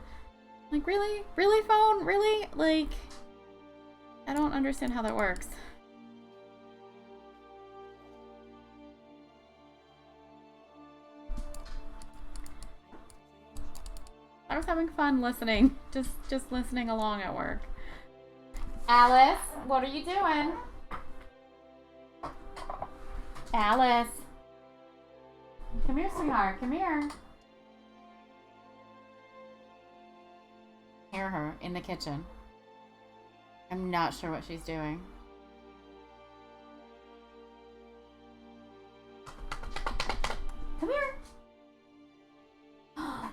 Like, really? Really, phone? Really? Like, I don't understand how that works. I was having fun listening, just listening along at work. Alice, what are you doing? Alice. Come here, sweetheart, come here. Hear her in the kitchen. I'm not sure what she's doing. Come here.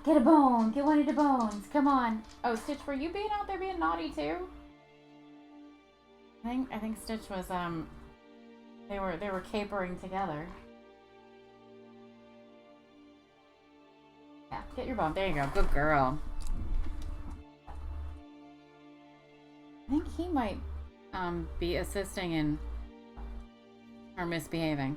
Get a bone. Get one of the bones. Come on. Oh, Stitch, were you being out there being naughty too? I think Stitch was they were capering together. Yeah, get your bone. There you go. Good girl. I think he might be assisting in her misbehaving.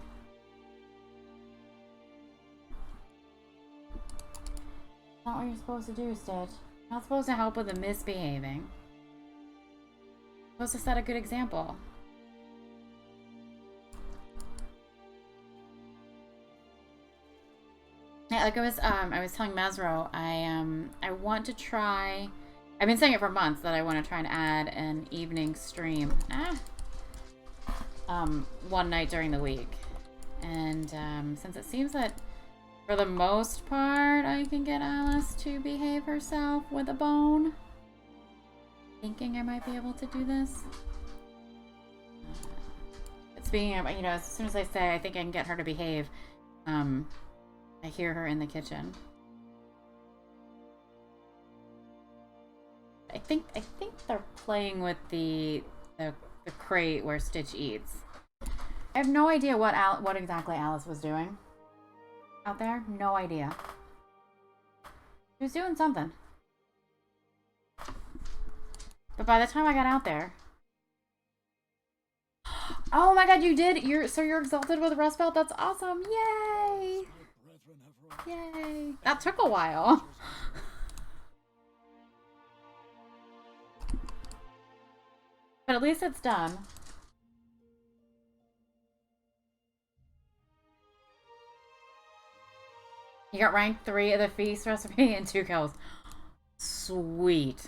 Not what you're supposed to do, Stitch. You're not supposed to help with the misbehaving. You're supposed to set a good example. Yeah, like I was telling Mesro, I want to try. I've been saying it for months that I want to try and add an evening stream. One night during the week, and since it seems that for the most part I can get Alice to behave herself with a bone, thinking I might be able to do this. Speaking of, you know, as soon as I say I think I can get her to behave, I hear her in the kitchen. I think they're playing with the crate where Stitch eats. I have no idea what exactly Alice was doing out there. No idea. She was doing something. But by the time I got out there, oh my god, you did! You're exalted with Rust Belt? That's awesome! Yay! Yay! That took a while. But at least it's done. You got rank 3 of the feast recipe and 2 kills. Sweet.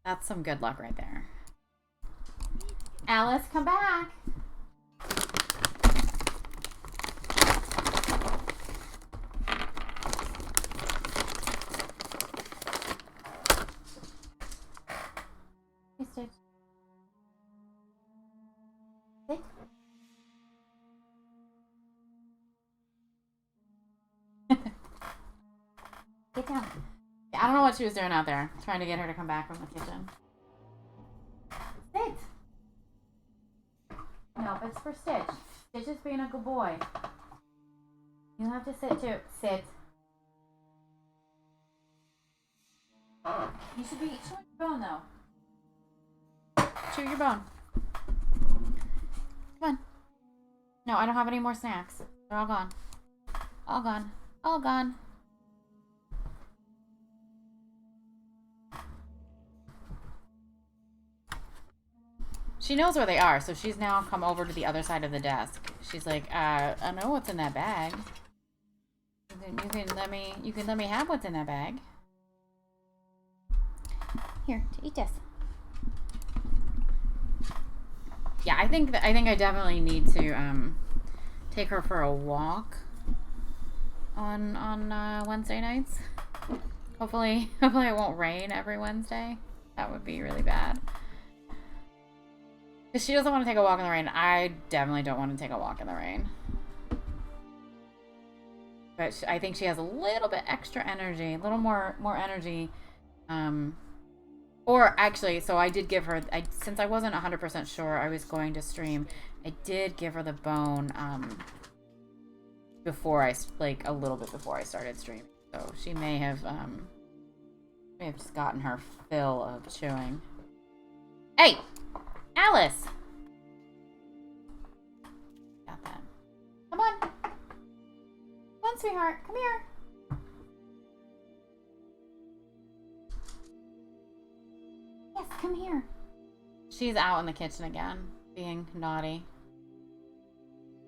That's some good luck right there. Alice, come back. Hey, Stitch. Sit. Get down. Yeah, I don't know what she was doing out there. Trying to get her to come back from the kitchen. Sit. No, it's for Stitch. Stitch is being a good boy. You have to sit too. Sit. You should be chewing your bone though. Chew your bone. Come on. No, I don't have any more snacks. They're all gone. All gone. All gone. She knows where they are, so she's now come over to the other side of the desk. She's like, I know what's in that bag. You can let me have what's in that bag. Here, eat this. Yeah, I think I definitely need to take her for a walk on Wednesday nights. Hopefully it won't rain every Wednesday. That would be really bad. Because she doesn't want to take a walk in the rain. I definitely don't want to take a walk in the rain. But I think she has a little bit extra energy. A little more energy. Or actually, so I did give her... since I wasn't 100% sure I was going to stream, I did give her the bone before I... like, a little bit before I started streaming. So she may have just gotten her fill of chewing. Hey! Alice! Got that. Come on. Come on, sweetheart. Come here. Yes, come here. She's out in the kitchen again, being naughty.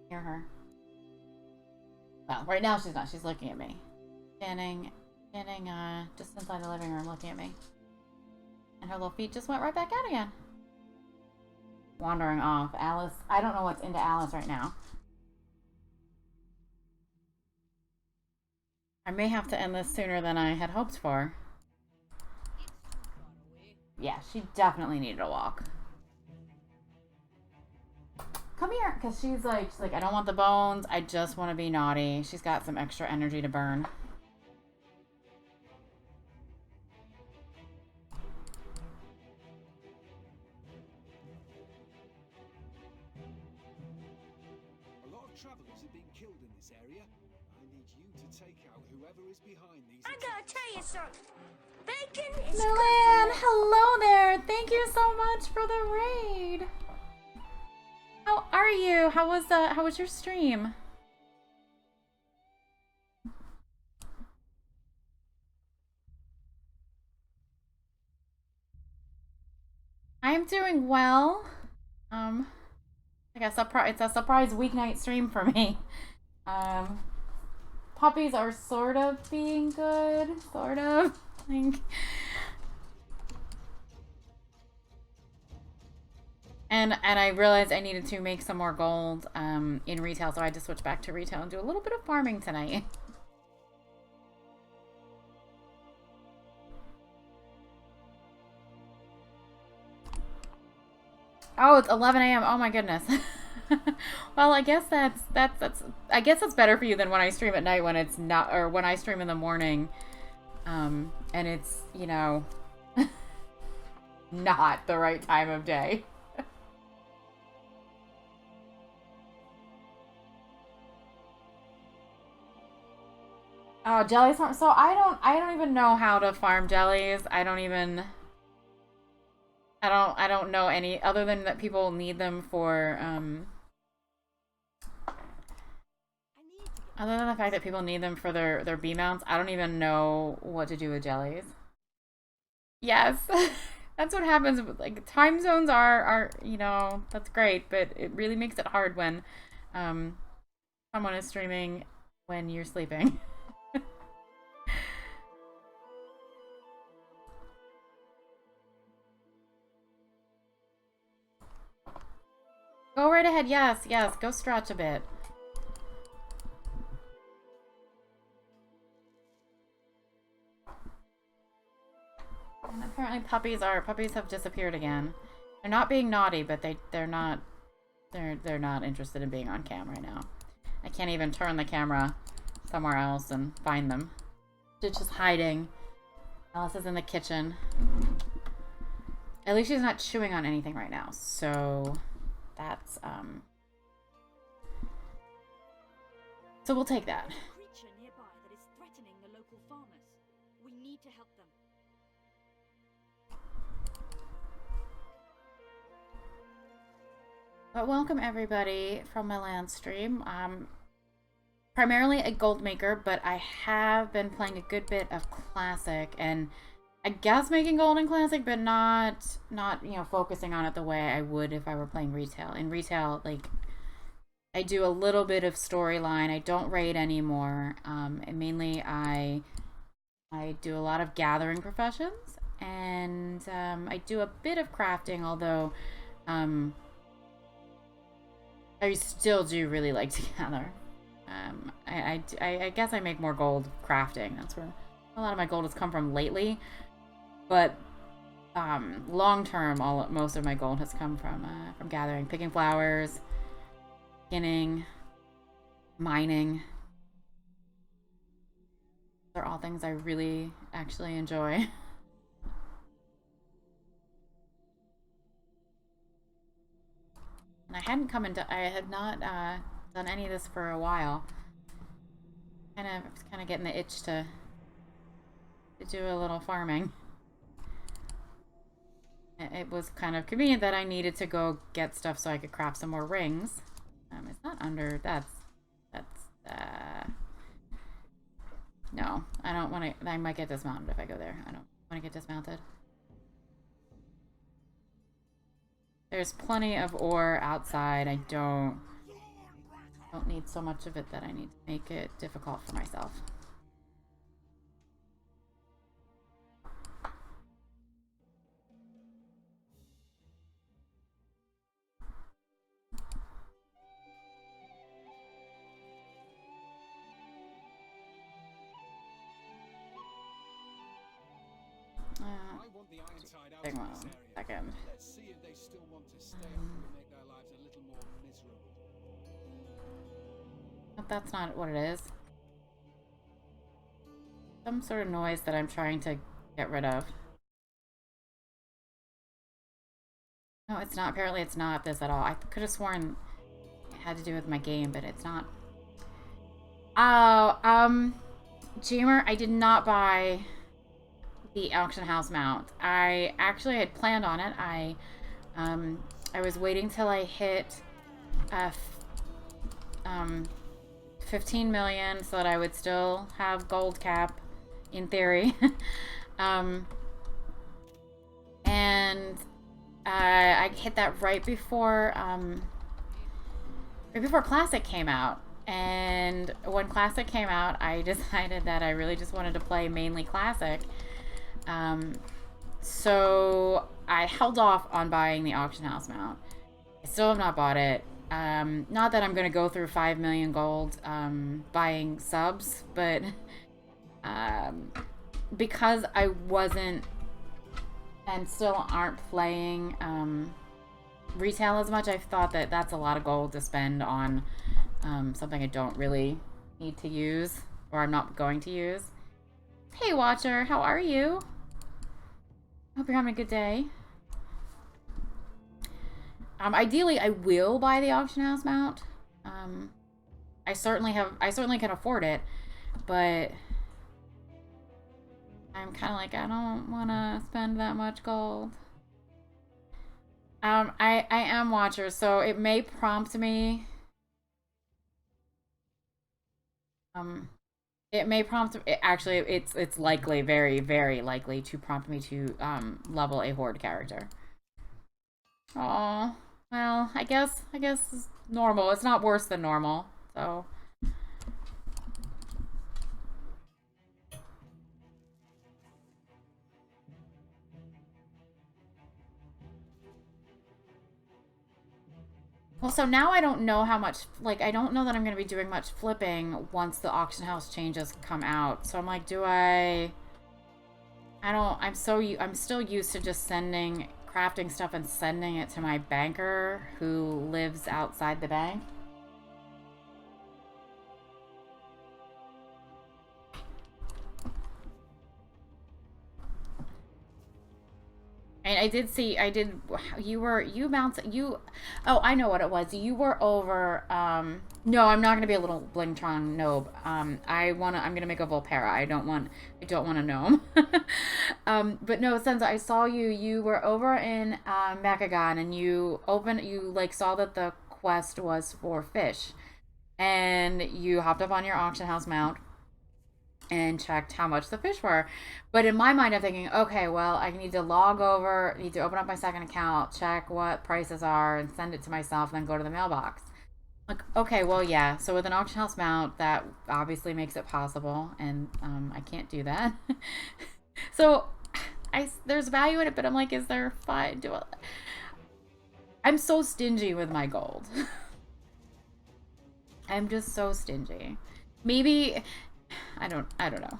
Hear her. Well, right now she's not. She's looking at me. Standing just inside the living room looking at me. And her little feet just went right back out again. Wandering off. Alice, I don't know what's into Alice right now. I may have to end this sooner than I had hoped for. yeah, she definitely needed a walk. Come here, because she's like, I don't want the bones. I just want to be naughty. She's got some extra energy to burn. A lot of travelers have been killed in this area. I need you to take out whoever is behind these. I gotta tell you something. Bacon is Milan, hello there. Thank you so much for the raid. How are you? How was your stream? I'm doing well. Like it's a surprise weeknight stream for me. Puppies are sort of being good, sort of. Like, and I realized I needed to make some more gold in retail, so I had to switch back to retail and do a little bit of farming tonight. Oh, it's 11 a.m. Oh my goodness. Well, I guess that's better for you than when I stream at night when it's not, or when I stream in the morning, and it's, you know, not the right time of day. Oh, jellies farm. So I don't even know how to farm jellies. I don't know any other than that people need them for other than the fact that people need them for their bee mounts. I don't even know what to do with jellies. Yes. That's what happens. Like, time zones are, you know, that's great, but it really makes it hard when someone is streaming when you're sleeping. Go right ahead. Yes, yes. Go stretch a bit. And apparently puppies have disappeared again. They're not being naughty, but they're not interested in being on cam right now. I can't even turn the camera somewhere else and find them. They're just hiding. Alice is in the kitchen. At least she's not chewing on anything right now, so that's so we'll take that. There's a creature nearby that is threatening the local farmers. We need to help them. But welcome everybody from my land stream. Primarily a gold maker, but I have been playing a good bit of classic, and I guess making gold in classic, but not you know, focusing on it the way I would if I were playing retail. In retail, like, I do a little bit of storyline. I don't raid anymore. And mainly I do a lot of gathering professions, and I do a bit of crafting, although I still do really like to gather. I guess I make more gold crafting. That's where a lot of my gold has come from lately. But long term, most of my gold has come from gathering, picking flowers, skinning, mining. They're all things I really actually enjoy. And I had not done any of this for a while. Kind of getting the itch to do a little farming. It was kind of convenient that I needed to go get stuff so I could craft some more rings. It's not under, no, I don't want to, I might get dismounted if I go there. I don't want to get dismounted. There's plenty of ore outside. I don't need so much of it that I need to make it difficult for myself. I want the Ironside out Hang of on this a area. second. Let's see if they still want to stay and make their lives a little more miserable. But that's not what it is. Some sort of noise that I'm trying to get rid of. No, it's not. Apparently it's not this at all. I could have sworn it had to do with my game, but it's not. Oh, Jamer, I did not buy the auction house mount. I actually had planned on it. I was waiting till I hit 15 million so that I would still have gold cap in theory. And I hit that right before Classic came out. And when Classic came out, I decided that I really just wanted to play mainly Classic. So I held off on buying the auction house mount. I still have not bought it. Not that I'm going to go through 5 million gold buying subs, but because I wasn't and still aren't playing retail as much, I've thought that that's a lot of gold to spend on something I don't really need to use, or I'm not going to use. Hey, Watcher, how are you? Hope you're having a good day. Ideally, I will buy the auction house mount. I certainly can afford it, but I'm kind of like, I don't want to spend that much gold. I am Watcher, so it may prompt me. It may prompt. Actually, it's likely, very, very likely to prompt me to level a horde character. Oh, well, I guess it's normal. It's not worse than normal, so. Well, so now I don't know how much, like, I don't know that I'm going to be doing much flipping once the auction house changes come out. So I'm like, I'm still used to just crafting stuff and sending it to my banker who lives outside the bank. And oh, I know what it was. You were over, no, I'm not going to be a little Blingtron noob. I'm going to make a Volpera. I don't want a gnome. But no, since I saw you were over in, Mechagon, and you saw that the quest was for fish. And you hopped up on your auction house mount and checked how much the fish were. But in my mind, I'm thinking, okay, well, I need to need to open up my second account, check what prices are, and send it to myself, and then go to the mailbox. Like, okay, well, yeah. So with an auction house mount, that obviously makes it possible, and I can't do that. So there's value in it, but I'm like, is there fun? I'm so stingy with my gold. I'm just so stingy. Maybe I don't know.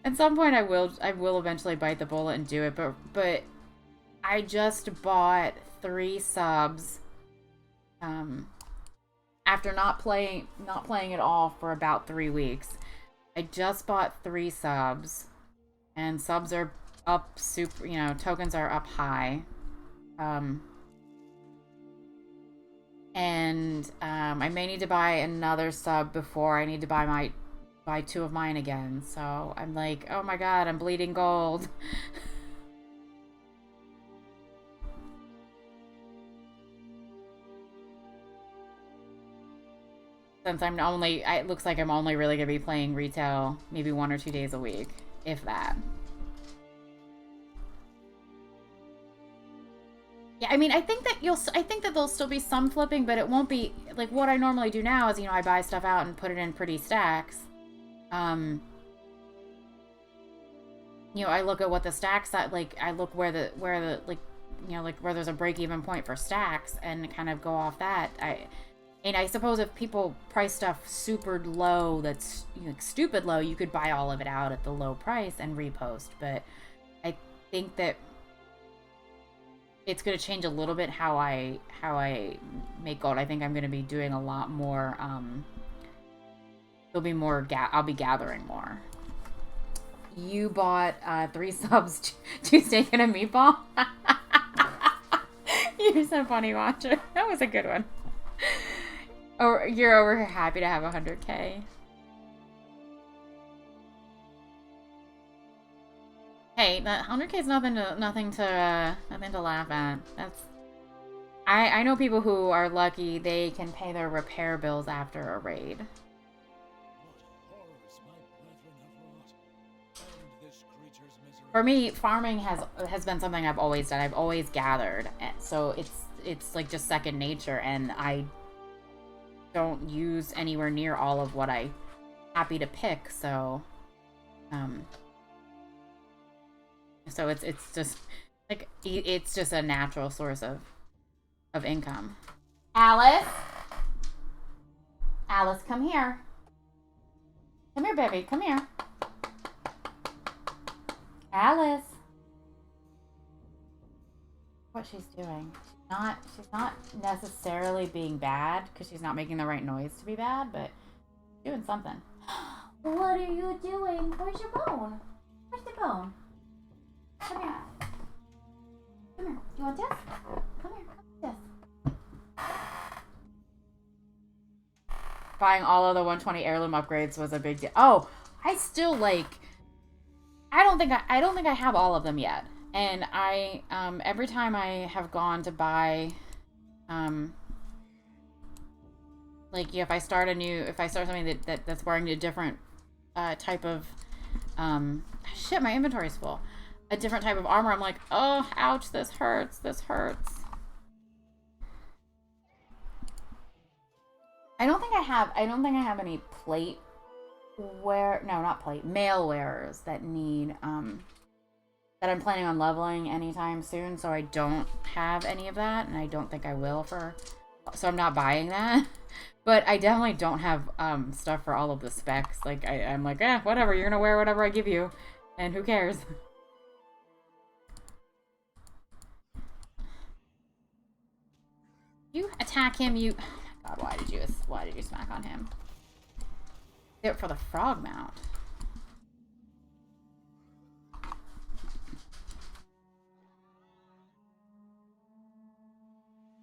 At some point I will eventually bite the bullet and do it, but I just bought 3 subs after not playing at all for about 3 weeks. I just bought 3 subs, and subs are up tokens are up high. And I may need to buy another sub before I need to buy 2 of mine again. So I'm like, oh my god, I'm bleeding gold. Since it looks like I'm only really gonna be playing retail maybe 1 or 2 days a week, if that. Yeah, I mean, I think that there'll still be some flipping, but it won't be like what I normally do now is, I buy stuff out and put it in pretty stacks. I look at what the stacks I look where there's a break-even point for stacks and kind of go off that. And I suppose if people price stuff super low, that's like stupid low, you could buy all of it out at the low price and repost. But I think that it's going to change a little bit how I make gold. I think I'm going to be doing a lot more. There'll be more. I'll be gathering more. You bought 3 subs, 2 steak and a meatball. You're so funny, Watcher. That was a good one. Oh, you're over here happy to have 100K. Hey, that 100K is nothing to laugh at. That's. I know people who are lucky they can pay their repair bills after a raid. For me, farming has been something I've always done. I've always gathered, so it's like just second nature, and I don't use anywhere near all of what I'm happy to pick. So, so it's just like it's just a natural source of income. Alice, come here. Come here, baby. Come here. Alice. What she's doing. She's not necessarily being bad because she's not making the right noise to be bad, but doing something. What are you doing? Where's your bone? Where's the bone? Come here. Come here. You want this? Come here. Come with this. Buying all of the 120 heirloom upgrades was a big deal. Oh, I still like. I don't think I have all of them yet. And I, every time I have gone to buy, like if I start something that's wearing a different, type of, shit, my inventory's full. A different type of armor, I'm like, oh, ouch, this hurts. I don't think I have any plate mail wearers that need, that I'm planning on leveling anytime soon, so I don't have any of that, and I don't think I will so I'm not buying that. But I definitely don't have stuff for all of the specs. Like I'm like, whatever, you're gonna wear whatever I give you, and who cares? You attack him, you. Oh my God, why did you smack on him? Do it for the frog mount.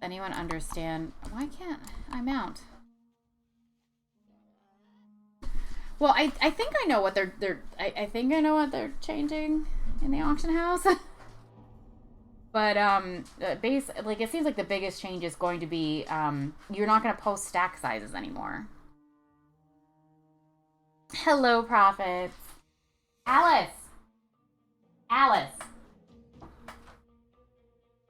Anyone understand why can't I mount? Well, I think I know what I think I know what they're changing in the auction house. But like it seems like the biggest change is going to be you're not going to post stack sizes anymore. Hello, Prophets. Alice.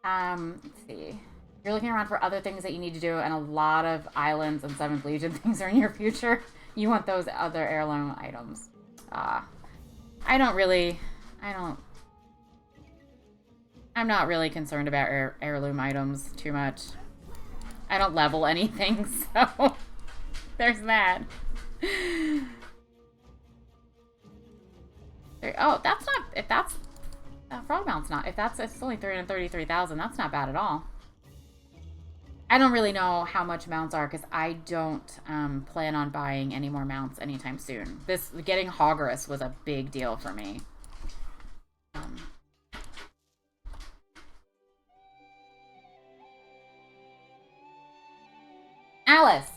Let's see. You're looking around for other things that you need to do, and a lot of islands and 7th Legion things are in your future. You want those other heirloom items. I'm not really concerned about heirloom items too much. I don't level anything, so there's that. Oh, that's not, if that's, frog mount's not, it's only 333,000, that's not bad at all. I don't really know how much mounts are because I don't plan on buying any more mounts anytime soon. Getting Hoggerus was a big deal for me. Alice!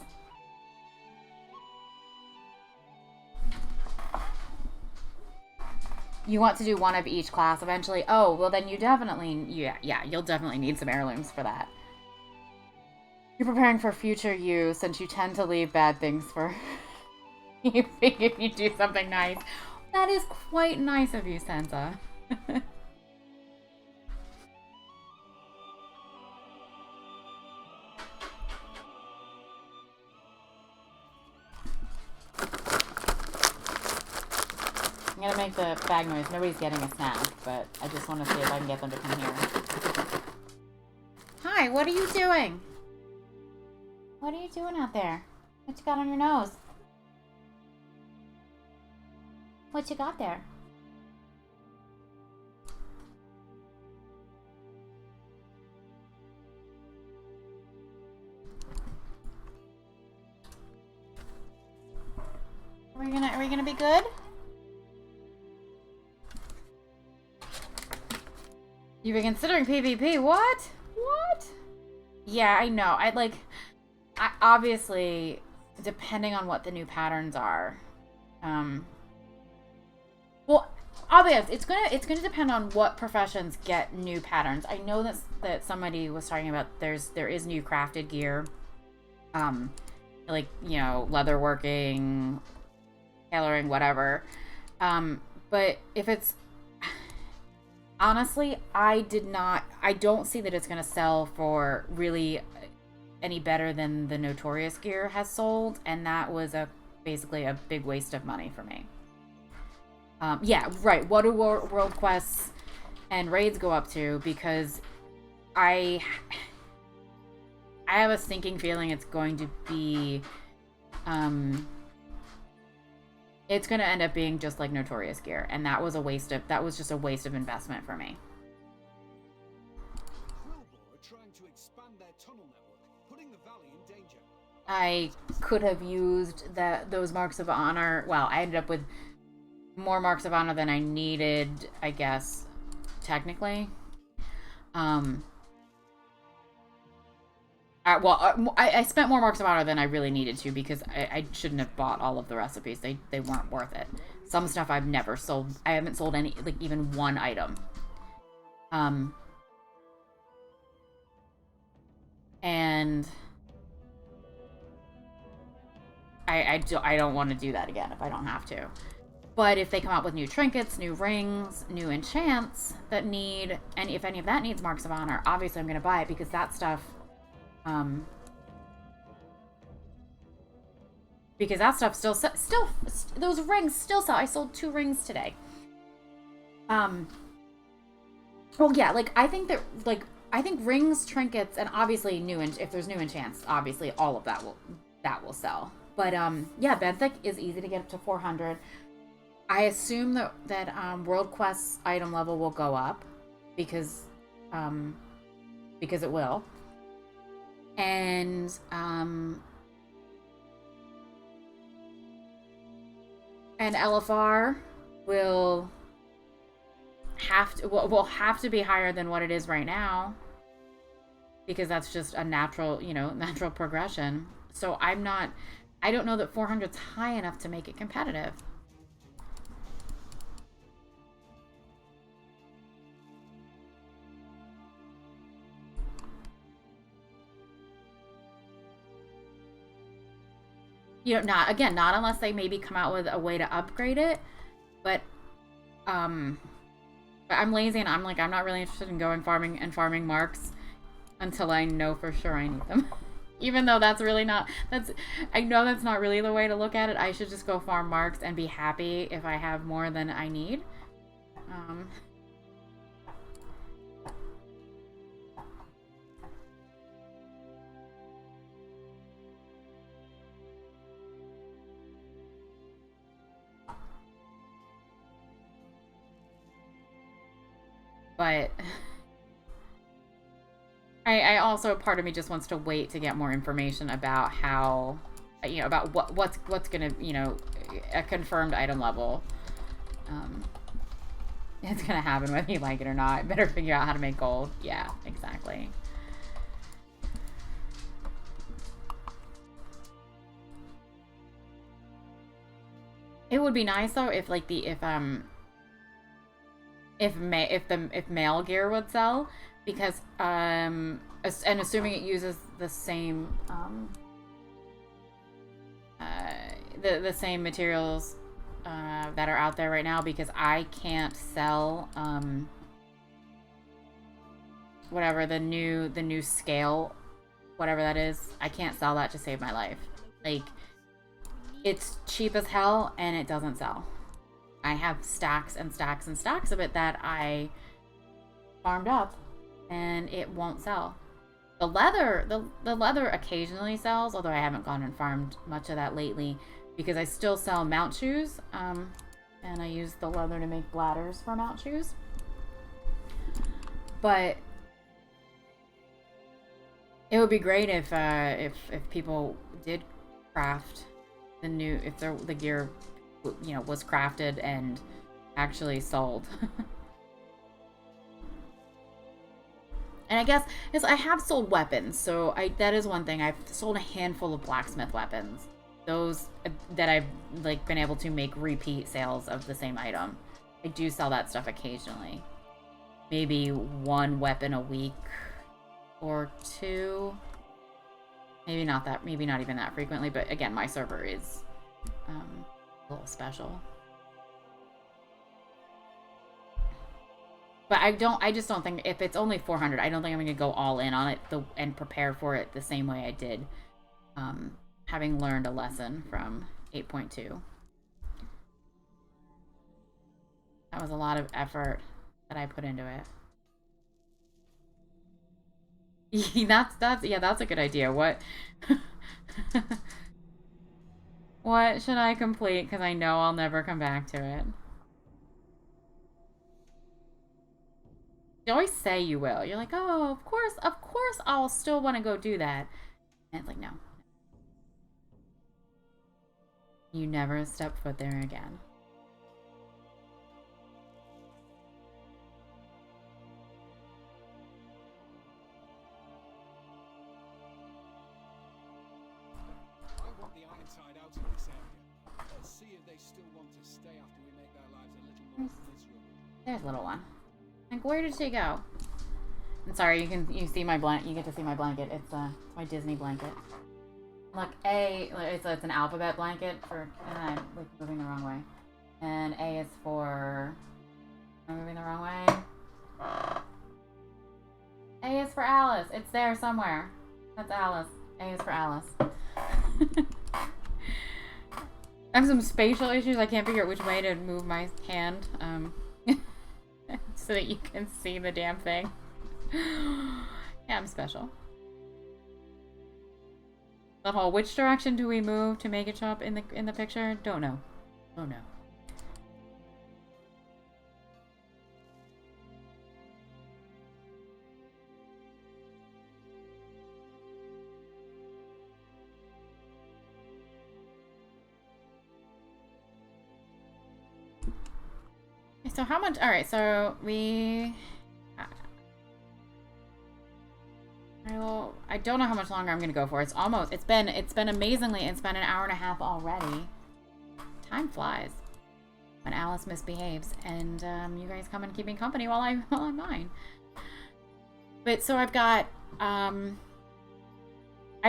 You want to do one of each class eventually? Oh, well then you definitely, yeah, you'll definitely need some heirlooms for that. You're preparing for future you since you tend to leave bad things for you figure you do something nice. That is quite nice of you, Sansa. I'm gonna make the bag noise. Nobody's getting a snack, but I just want to see if I can get them to come here. Hi, what are you doing? What are you doing out there? What you got on your nose? What you got there? Are we gonna be good? You've been considering PvP? What? What? Yeah, I know. I obviously, depending on what the new patterns are, well, obviously it's gonna depend on what professions get new patterns. I know that somebody was talking about there is new crafted gear, like, you know, leatherworking, tailoring, whatever. But if it's, honestly, I don't see that it's going to sell for really any better than the Notorious gear has sold, and that was basically a big waste of money for me. Yeah, right. What do world quests and raids go up to? Because I have a sinking feeling it's going to be, it's going to end up being just like Notorious gear, and that was just a waste of investment for me. Krillbor are trying to expand their tunnel network, putting the valley in danger. I could have used those marks of honor. Well, I ended up with more marks of honor than I needed, I guess, technically. I spent more marks of honor than I really needed to, because I shouldn't have bought all of the recipes. They weren't worth it. Some stuff I've never sold. I haven't sold any, like, even one item. And I don't want to do that again if I don't have to. But if they come out with new trinkets, new rings, new enchants that need, and if any of that needs marks of honor, obviously I'm going to buy it, because that stuff, still those rings still sell. I sold 2 rings today. Well, yeah, like, I think rings, trinkets, and obviously if there's new enchants, obviously all of that will sell. But yeah, Benthic is easy to get up to 400. I assume that World Quest's item level will go up, because it will. And LFR will have to be higher than what it is right now, because that's just a natural progression. So I don't know that 400's high enough to make it competitive. Not unless they maybe come out with a way to upgrade it. But I'm lazy, and I'm not really interested in going farming marks until I know for sure I need them. Even though I know that's not really the way to look at it. I should just go farm marks and be happy if I have more than I need. But I also, part of me just wants to wait to get more information about how, about what's gonna, a confirmed item level. It's gonna happen whether you like it or not. Better figure out how to make gold. Yeah, exactly. It would be nice though if male gear would sell, because and assuming it uses the same the same materials that are out there right now, because I can't sell whatever the new scale, whatever that is. I can't sell that to save my life. Like, it's cheap as hell and it doesn't sell. I have stacks and stacks and stacks of it that I farmed up, and it won't sell. the leather occasionally sells, although I haven't gone and farmed much of that lately because I still sell mount shoes, and I use the leather to make bladders for mount shoes. But it would be great if people did craft the gear, you know, was crafted and actually sold. And I guess I have sold weapons, so that is one thing. I've sold a handful of blacksmith weapons. Those that I've like been able to make repeat sales of the same item. I do sell that stuff occasionally. Maybe one weapon a week or two. Maybe not even that frequently, but again, my server is a little special. But I just don't think, if it's only 400, I don't think I'm going to go all in on it and prepare for it the same way I did, having learned a lesson from 8.2. That was a lot of effort that I put into it. That's a good idea. What what should I complete? Because I know I'll never come back to it. You always say you will. You're like, oh, of course I'll still want to go do that. And it's like, no. You never step foot there again. I want the Ironside out of this area. Let's see if they still want to stay after we make their lives a little more miserable. There's little one. Like, where did she go? I'm sorry, you see my blanket. You get to see my blanket. It's my Disney blanket. Look, it's an alphabet blanket for, and I'm like moving the wrong way. And A is for, am I moving the wrong way? A is for Alice. It's there somewhere. That's Alice. A is for Alice. I have some spatial issues. I can't figure out which way to move my hand. So that you can see the damn thing. Yeah, I'm special. The whole, which direction do we move to make it show up in the picture? Don't know. Oh no. So how much? All right, so we. I don't know how much longer I'm gonna go for. It's been amazingly. It's been an hour and a half already. Time flies when Alice misbehaves, and you guys come and keep me company while I'm mine. But so I've got. I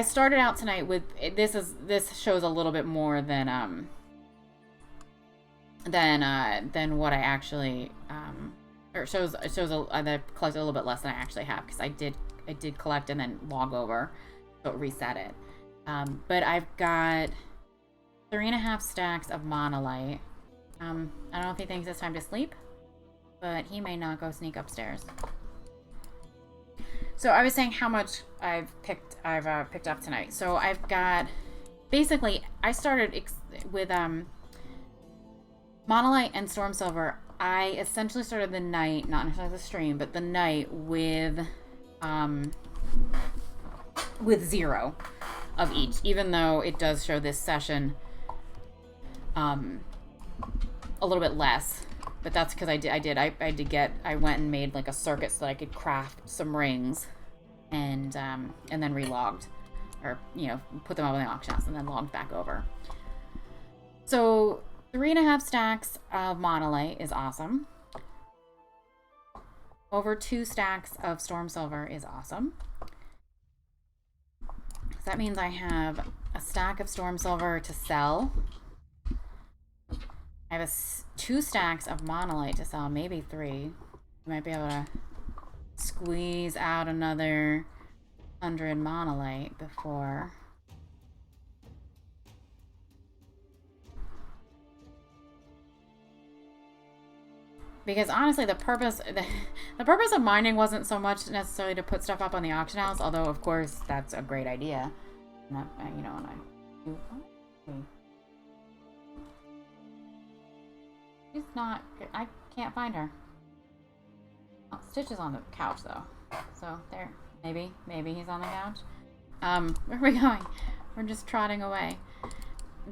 started out tonight with this shows a little bit more than what I actually or shows that I collected a little bit less than I actually have, because I did collect and then log over, so it reset it. But I've got 3.5 stacks of monolite. I don't know if he thinks it's time to sleep, but he may not go sneak upstairs. So I was saying how much I've picked up tonight. So I've got, basically I started with monolite and storm silver. I essentially started the night, not necessarily the stream, but the night with 0 of each, even though it does show this session a little bit less, but that's because I went and made like a circuit so that I could craft some rings, and then relogged, or put them up on the auction house and then logged back over. So 3.5 stacks of monolite is awesome. Over 2 stacks of storm silver is awesome. So that means I have a stack of storm silver to sell. I have 2 stacks of monolite to sell, maybe 3. I might be able to squeeze out another 100 monolite before. Because honestly, the purpose of mining wasn't so much necessarily to put stuff up on the auction house, although of course that's a great idea. And that, you know, and she's not. I can't find her. Oh, Stitch is on the couch though, so there. Maybe he's on the couch. Where are we going? We're just trotting away.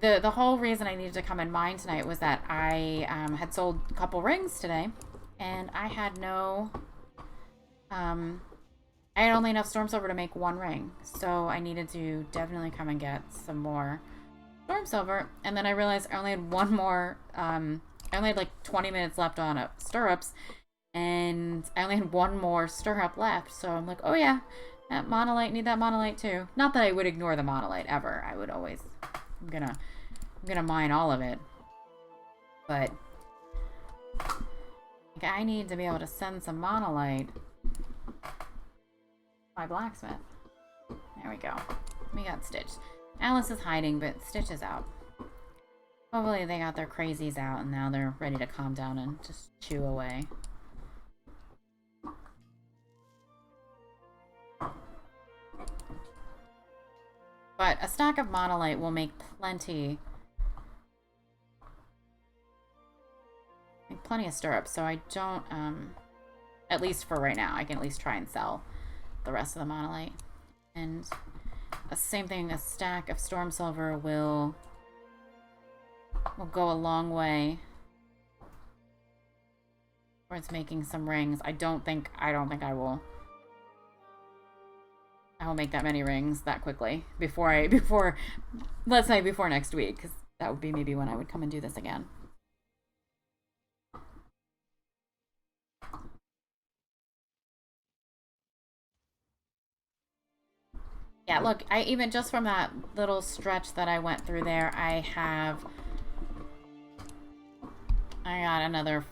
The whole reason I needed to come and mine tonight was that I had sold a couple rings today, and I had no, I had only enough storm silver to make one ring, so I needed to definitely come and get some more storm silver. And then I realized I only had one more, I only had like 20 minutes left on stirrups, and I only had one more stirrup left. So I'm like, oh yeah, that monolite, need that monolite too. Not that I would ignore the monolite ever. I would always. I'm gonna mine all of it, but like, I need to be able to send some monolite to my blacksmith. There we go. We got Stitch. Alice is hiding, but Stitch is out. Hopefully they got their crazies out and now they're ready to calm down and just chew away. But a stack of monolite will make plenty of stirrups, so I don't, at least for right now, I can at least try and sell the rest of the monolite. And the same thing, a stack of storm silver will go a long way towards making some rings. I don't think I will make that many rings that quickly let's say before next week, because that would be maybe when I would come and do this again. Yeah, look, I even just from that little stretch that I went through there, I got another,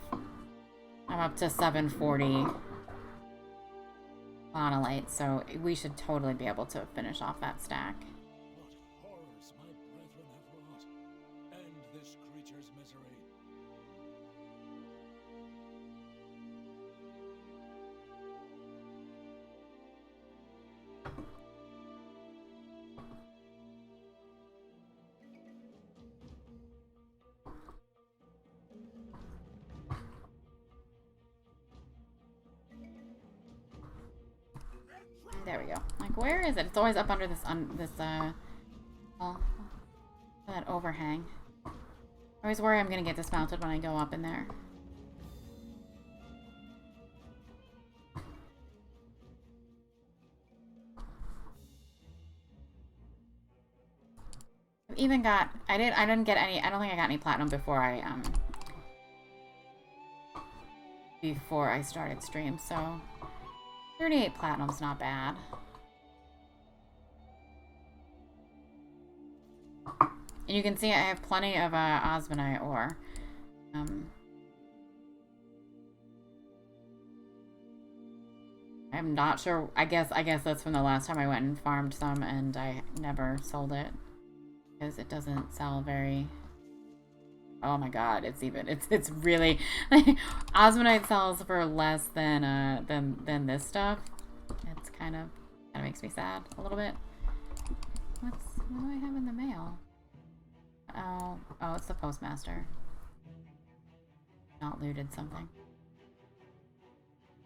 I'm up to 740 monolite, so we should totally be able to finish off that stack. What horrors my brethren have wrought. End this creature's misery. There we go. Like, where is it? It's always up under this, well, that overhang. I always worry I'm gonna get dismounted when I go up in there. I've even got, I didn't get any, I don't think I got any platinum before I started stream, so 38 platinum's not bad. And you can see I have plenty of osmonite ore. I'm not sure. I guess that's from the last time I went and farmed some, and I never sold it because it doesn't sell very. Oh my god! It's really like, osmonite sells for less than this stuff. It's kind of makes me sad a little bit. What do I have in the mail? Oh, it's the postmaster. Not looted something.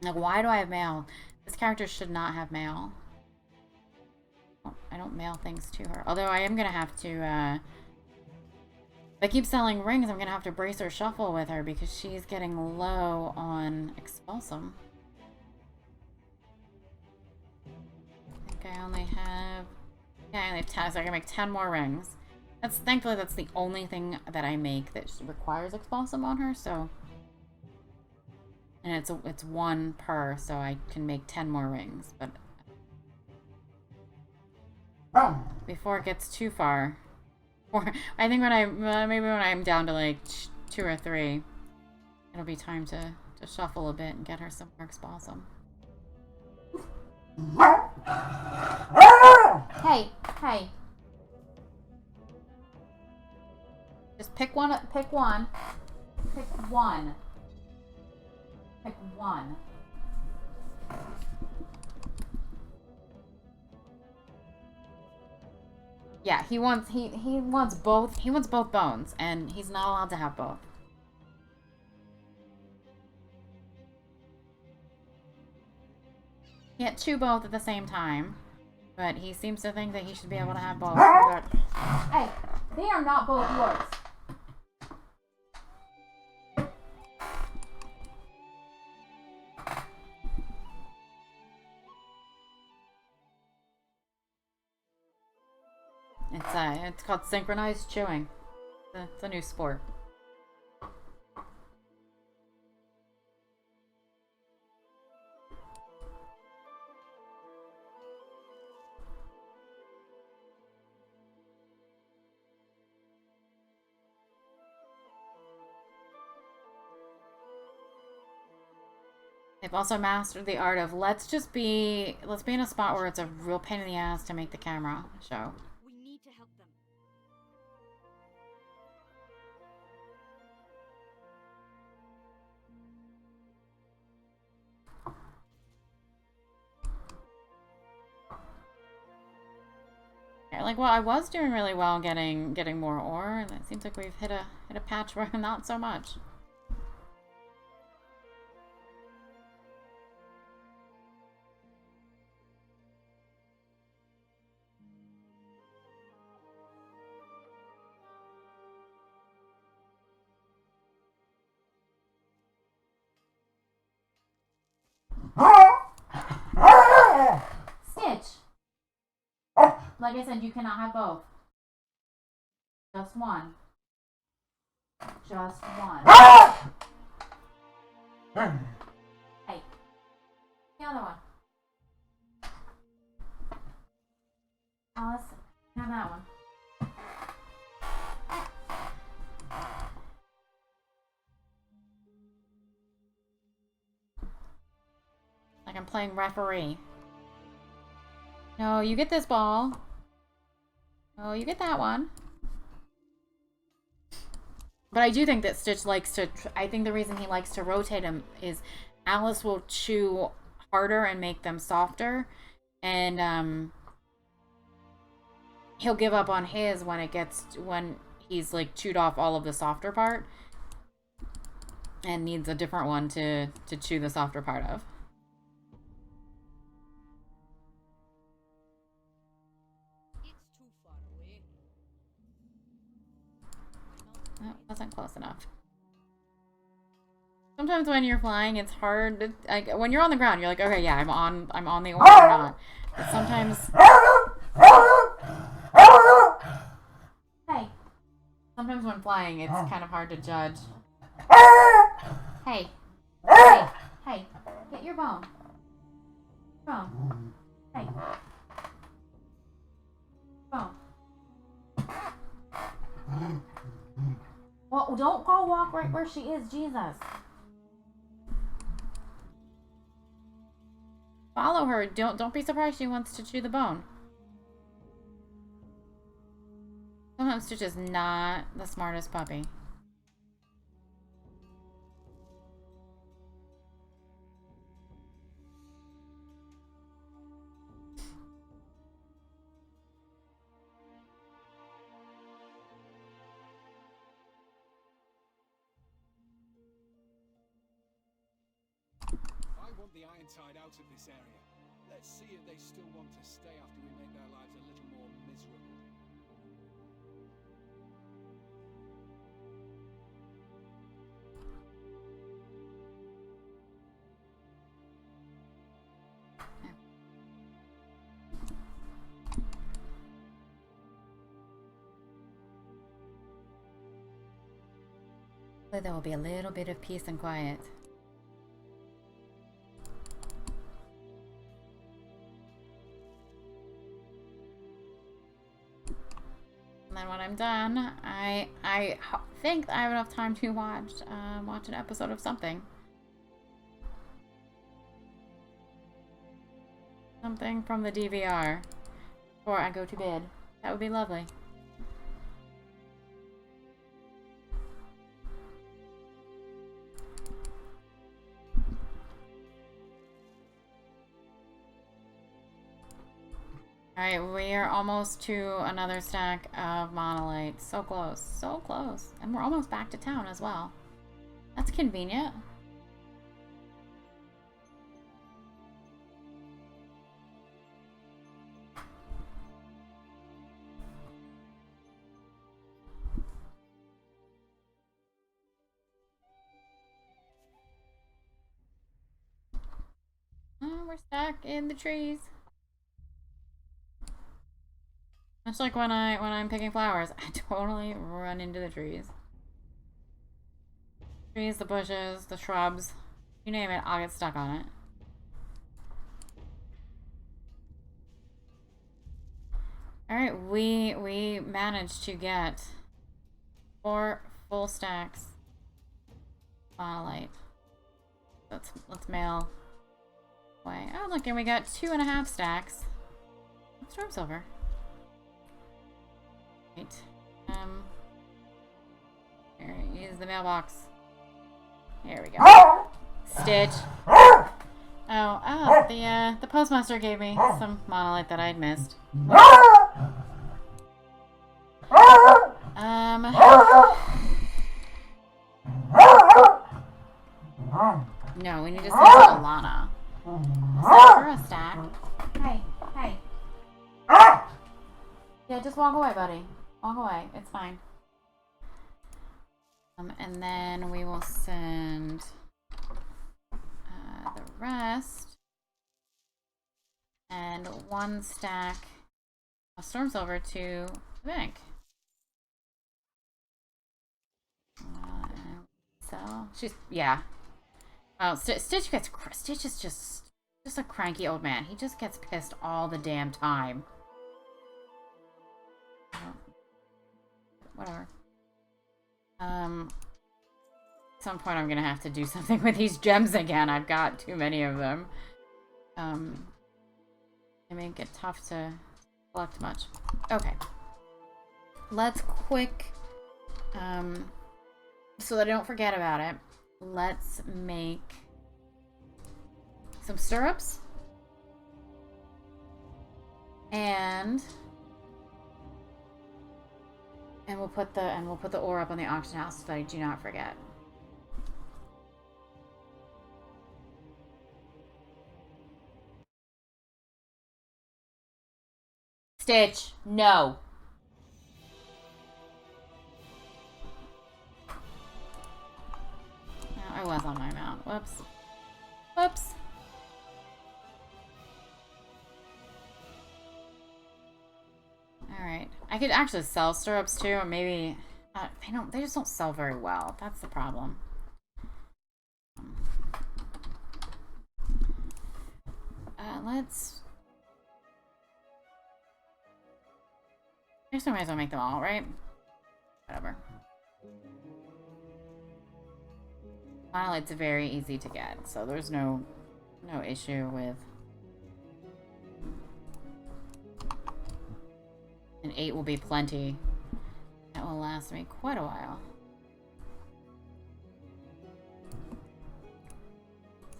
Like, why do I have mail? This character should not have mail. I don't mail things to her. Although I am gonna have to, if I keep selling rings, I'm gonna have to brace or shuffle with her because she's getting low on expulsum. I think I only have 10, so I can make 10 more rings. Thankfully that's the only thing that I make that requires expulsum on her, so. And it's one per, so I can make 10 more rings, but before it gets too far, I think maybe when I'm down to like 2 or 3, it'll be time to shuffle a bit and get her some more expulsum. Hey. Just pick one. Pick one. Pick one. Yeah, he wants both. He wants both bones, and he's not allowed to have both. Can't chew both at the same time, but he seems to think that he should be able to have both. Hey, they are not both yours. It's called synchronized chewing. It's a new sport. They've also mastered the art of let's be in a spot where it's a real pain in the ass to make the camera show. We need to help them. Yeah, like, well, I was doing really well getting more ore, and it seems like we've hit a patch where not so much. Stitch! Like I said, you cannot have both. Just one. Just one. Hey. The other one. Alice, have that one. Like I'm playing referee. No, you get this ball. No, you get that one. But I do think that Stitch likes to... I think the reason he likes to rotate them is Alice will chew harder and make them softer. And he'll give up on his when he's like chewed off all of the softer part. And needs a different one to chew the softer part of. That wasn't close enough. Sometimes when you're flying, it's hard. When you're on the ground, you're like, okay, yeah, I'm on the oar or not. But sometimes, hey, sometimes when flying, it's kind of hard to judge. Hey, get your bone. Hey, bone. Well, don't go walk right where she is, Jesus. Follow her. Don't be surprised she wants to chew the bone. Sometimes Stitch is not the smartest puppy. The iron tide out of this area. Let's see if they still want to stay after we make their lives a little more miserable. Hopefully there will be a little bit of peace and quiet. And then when I'm done, I think I have enough time to watch an episode of something. Something from the DVR before I go to bed. That would be lovely. Alright, we are almost to another stack of monolite. So close. So close. And we're almost back to town as well. That's convenient. Oh, we're stuck in the trees. Much like when I'm picking flowers, I totally run into the trees. Trees, the bushes, the shrubs, you name it, I'll get stuck on it. Alright, we managed to get 4 full stacks monolite. Let's mail away. Oh look, and we got 2.5 stacks of storm silver. Right. Here, use the mailbox. Here we go. Stitch. Oh, the postmaster gave me some monolith that I'd missed. No, we need to send to Alana. Send her a stack. Hey. Yeah, just walk away, buddy. Walk away. It's fine. And then we will send the rest and 1 stack of storm silver to the bank. So yeah. Oh, Stitch is just a cranky old man. He just gets pissed all the damn time. Whatever. At some point I'm gonna have to do something with these gems again. I've got too many of them. They make it tough to collect much. Okay. Let's quick, so that I don't forget about it, let's make some stirrups. And we'll put the ore up on the auction house so that I do not forget. Stitch, no. No, I was on my mount. Whoops. Alright. I could actually sell stirrups too, or maybe they just don't sell very well. That's the problem. Next time I might as well make them all, right? Whatever. Monolith's very easy to get, so there's no issue with. And 8 will be plenty. That will last me quite a while.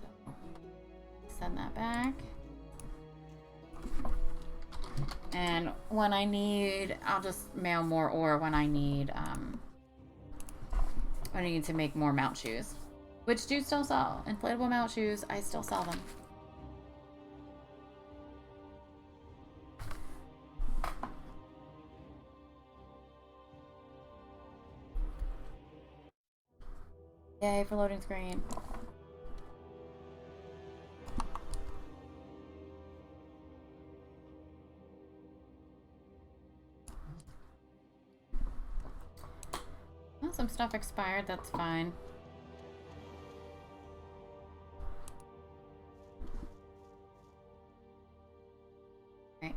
So, send that back. And when I need, I'll just mail more ore when I need to make more mount shoes. Which do still sell. Inflatable mount shoes, I still sell them. Yay for loading screen. Well, some stuff expired, that's fine. Alright,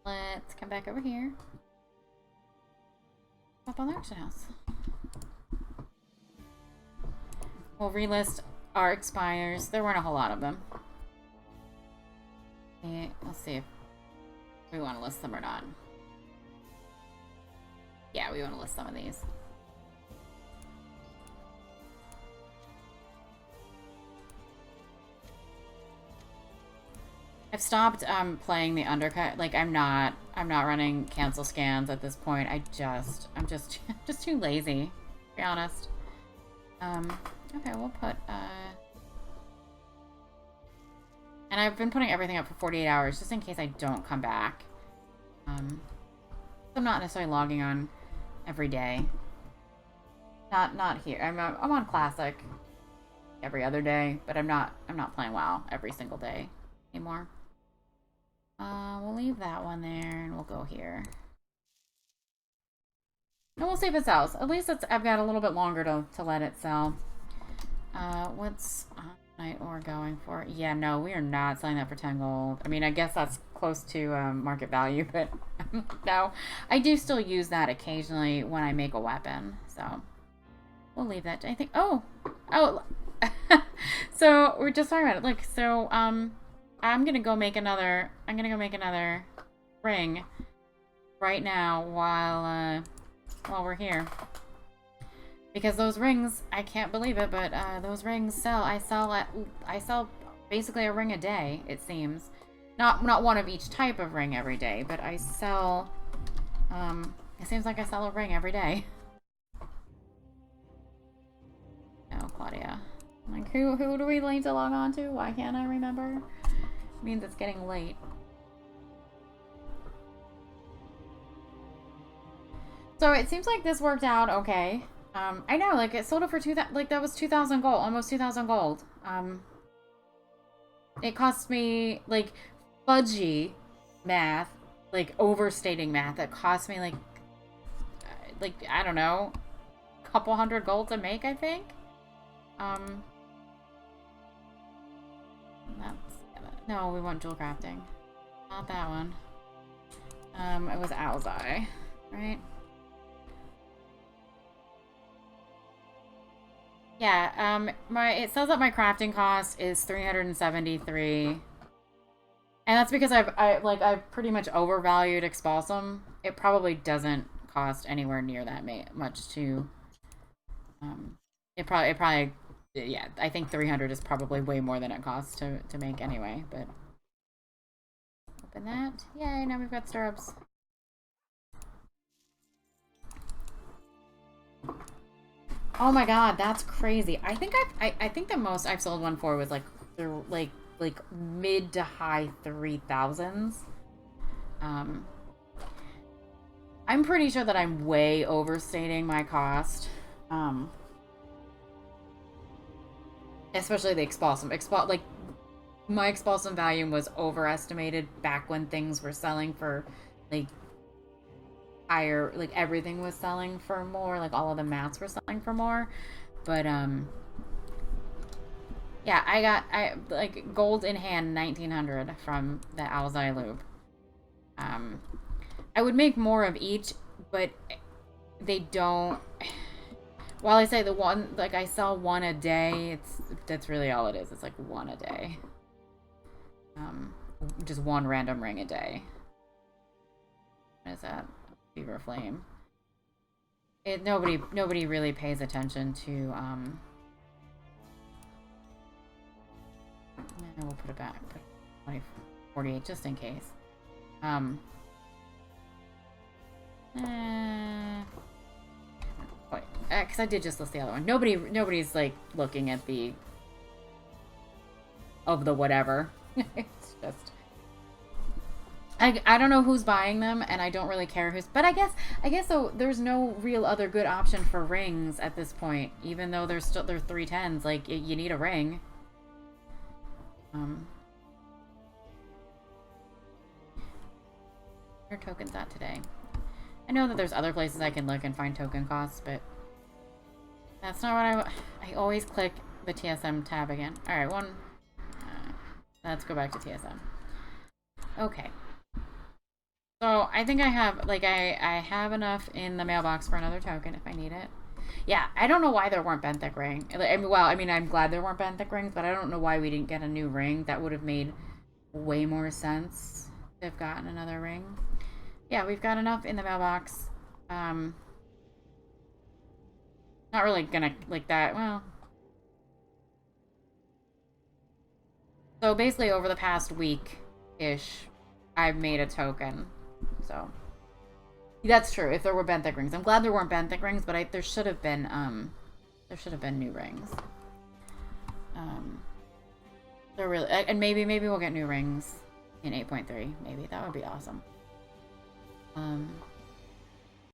let's come back over here. Up on the auction house. We'll relist our expires. There weren't a whole lot of them. Yeah, let's see if we want to list them or not. Yeah, we want to list some of these. I've stopped playing the undercut. Like I'm not running cancel scans at this point. I'm just too lazy, to be honest. Okay, we'll put and I've been putting everything up for 48 hours just in case I don't come back. I'm not necessarily logging on every day. Not here. I'm on classic every other day, but I'm not playing WoW every single day anymore. We'll leave that one there and we'll go here. And we'll see if it sells. At least I've got a little bit longer to let it sell. What's night ore going for? Yeah, no, we are not selling that for 10 gold. I mean, I guess that's close to market value, but no. I do still use that occasionally when I make a weapon, so we'll leave that. I think, oh, so we're just talking about it. Look, so, I'm gonna go make another ring right now while we're here. Because those rings, I can't believe it, but those rings sell. I sell basically a ring a day, it seems. Not one of each type of ring every day, but I sell it seems like I sell a ring every day. Oh, Claudia. Like who do we need to log on to? Why can't I remember? It means it's getting late. So it seems like this worked out okay. I know, like it sold it for that was 2,000 gold, almost 2,000 gold. It cost me like fudgy math, like overstating math. It cost me like I don't know, a couple hundred gold to make, I think. No, we want jewel crafting. Not that one. It was Owl's Eye, right? Yeah, it says that my crafting cost is 373. And that's because I've pretty much overvalued Expulsum. It probably doesn't cost anywhere near that much to it probably yeah, I think 300 is probably way more than it costs to make anyway, but open that. Yay, now we've got stirrups. Oh my god, that's crazy. I think I think the most I've sold one for was like mid to high 3,000s. I'm pretty sure that I'm way overstating my cost. Especially the Expulsum. Like, my Expulsum volume was overestimated back when things were selling for, like, higher, like, everything was selling for more, like, all of the mats were selling for more, but, yeah, I like, gold in hand 1,900 from the Owl's Eye loop. I would make more of each, but they don't... While I say the one, like, I sell one a day, that's really all it is. It's like one a day. Just one random ring a day. What is that? Fever Flame. Nobody really pays attention to, we'll put it back. Put 2048 just in case. Because I did just list the other one. Nobody's like looking at the whatever. It's just I don't know who's buying them, and I don't really care who's. But I guess so. There's no real other good option for rings at this point, even though they're 310s. Like you need a ring. Where are tokens at today? I know that there's other places I can look and find token costs, but that's not what I always click the TSM tab again. Alright, let's go back to TSM. Okay. So, I think I have, like, I have enough in the mailbox for another token if I need it. Yeah, I don't know why there weren't benthic rings. I mean, I'm glad there weren't benthic rings, but I don't know why we didn't get a new ring. That would have made way more sense to have gotten another ring. Yeah, we've got enough in the mailbox. Not really gonna like that. Well, so basically over the past week, ish. I've made a token. So that's true. If there were benthic rings. I'm glad there weren't benthic rings, but there should have been new rings. They're really, and maybe we'll get new rings in 8.3. Maybe that would be awesome.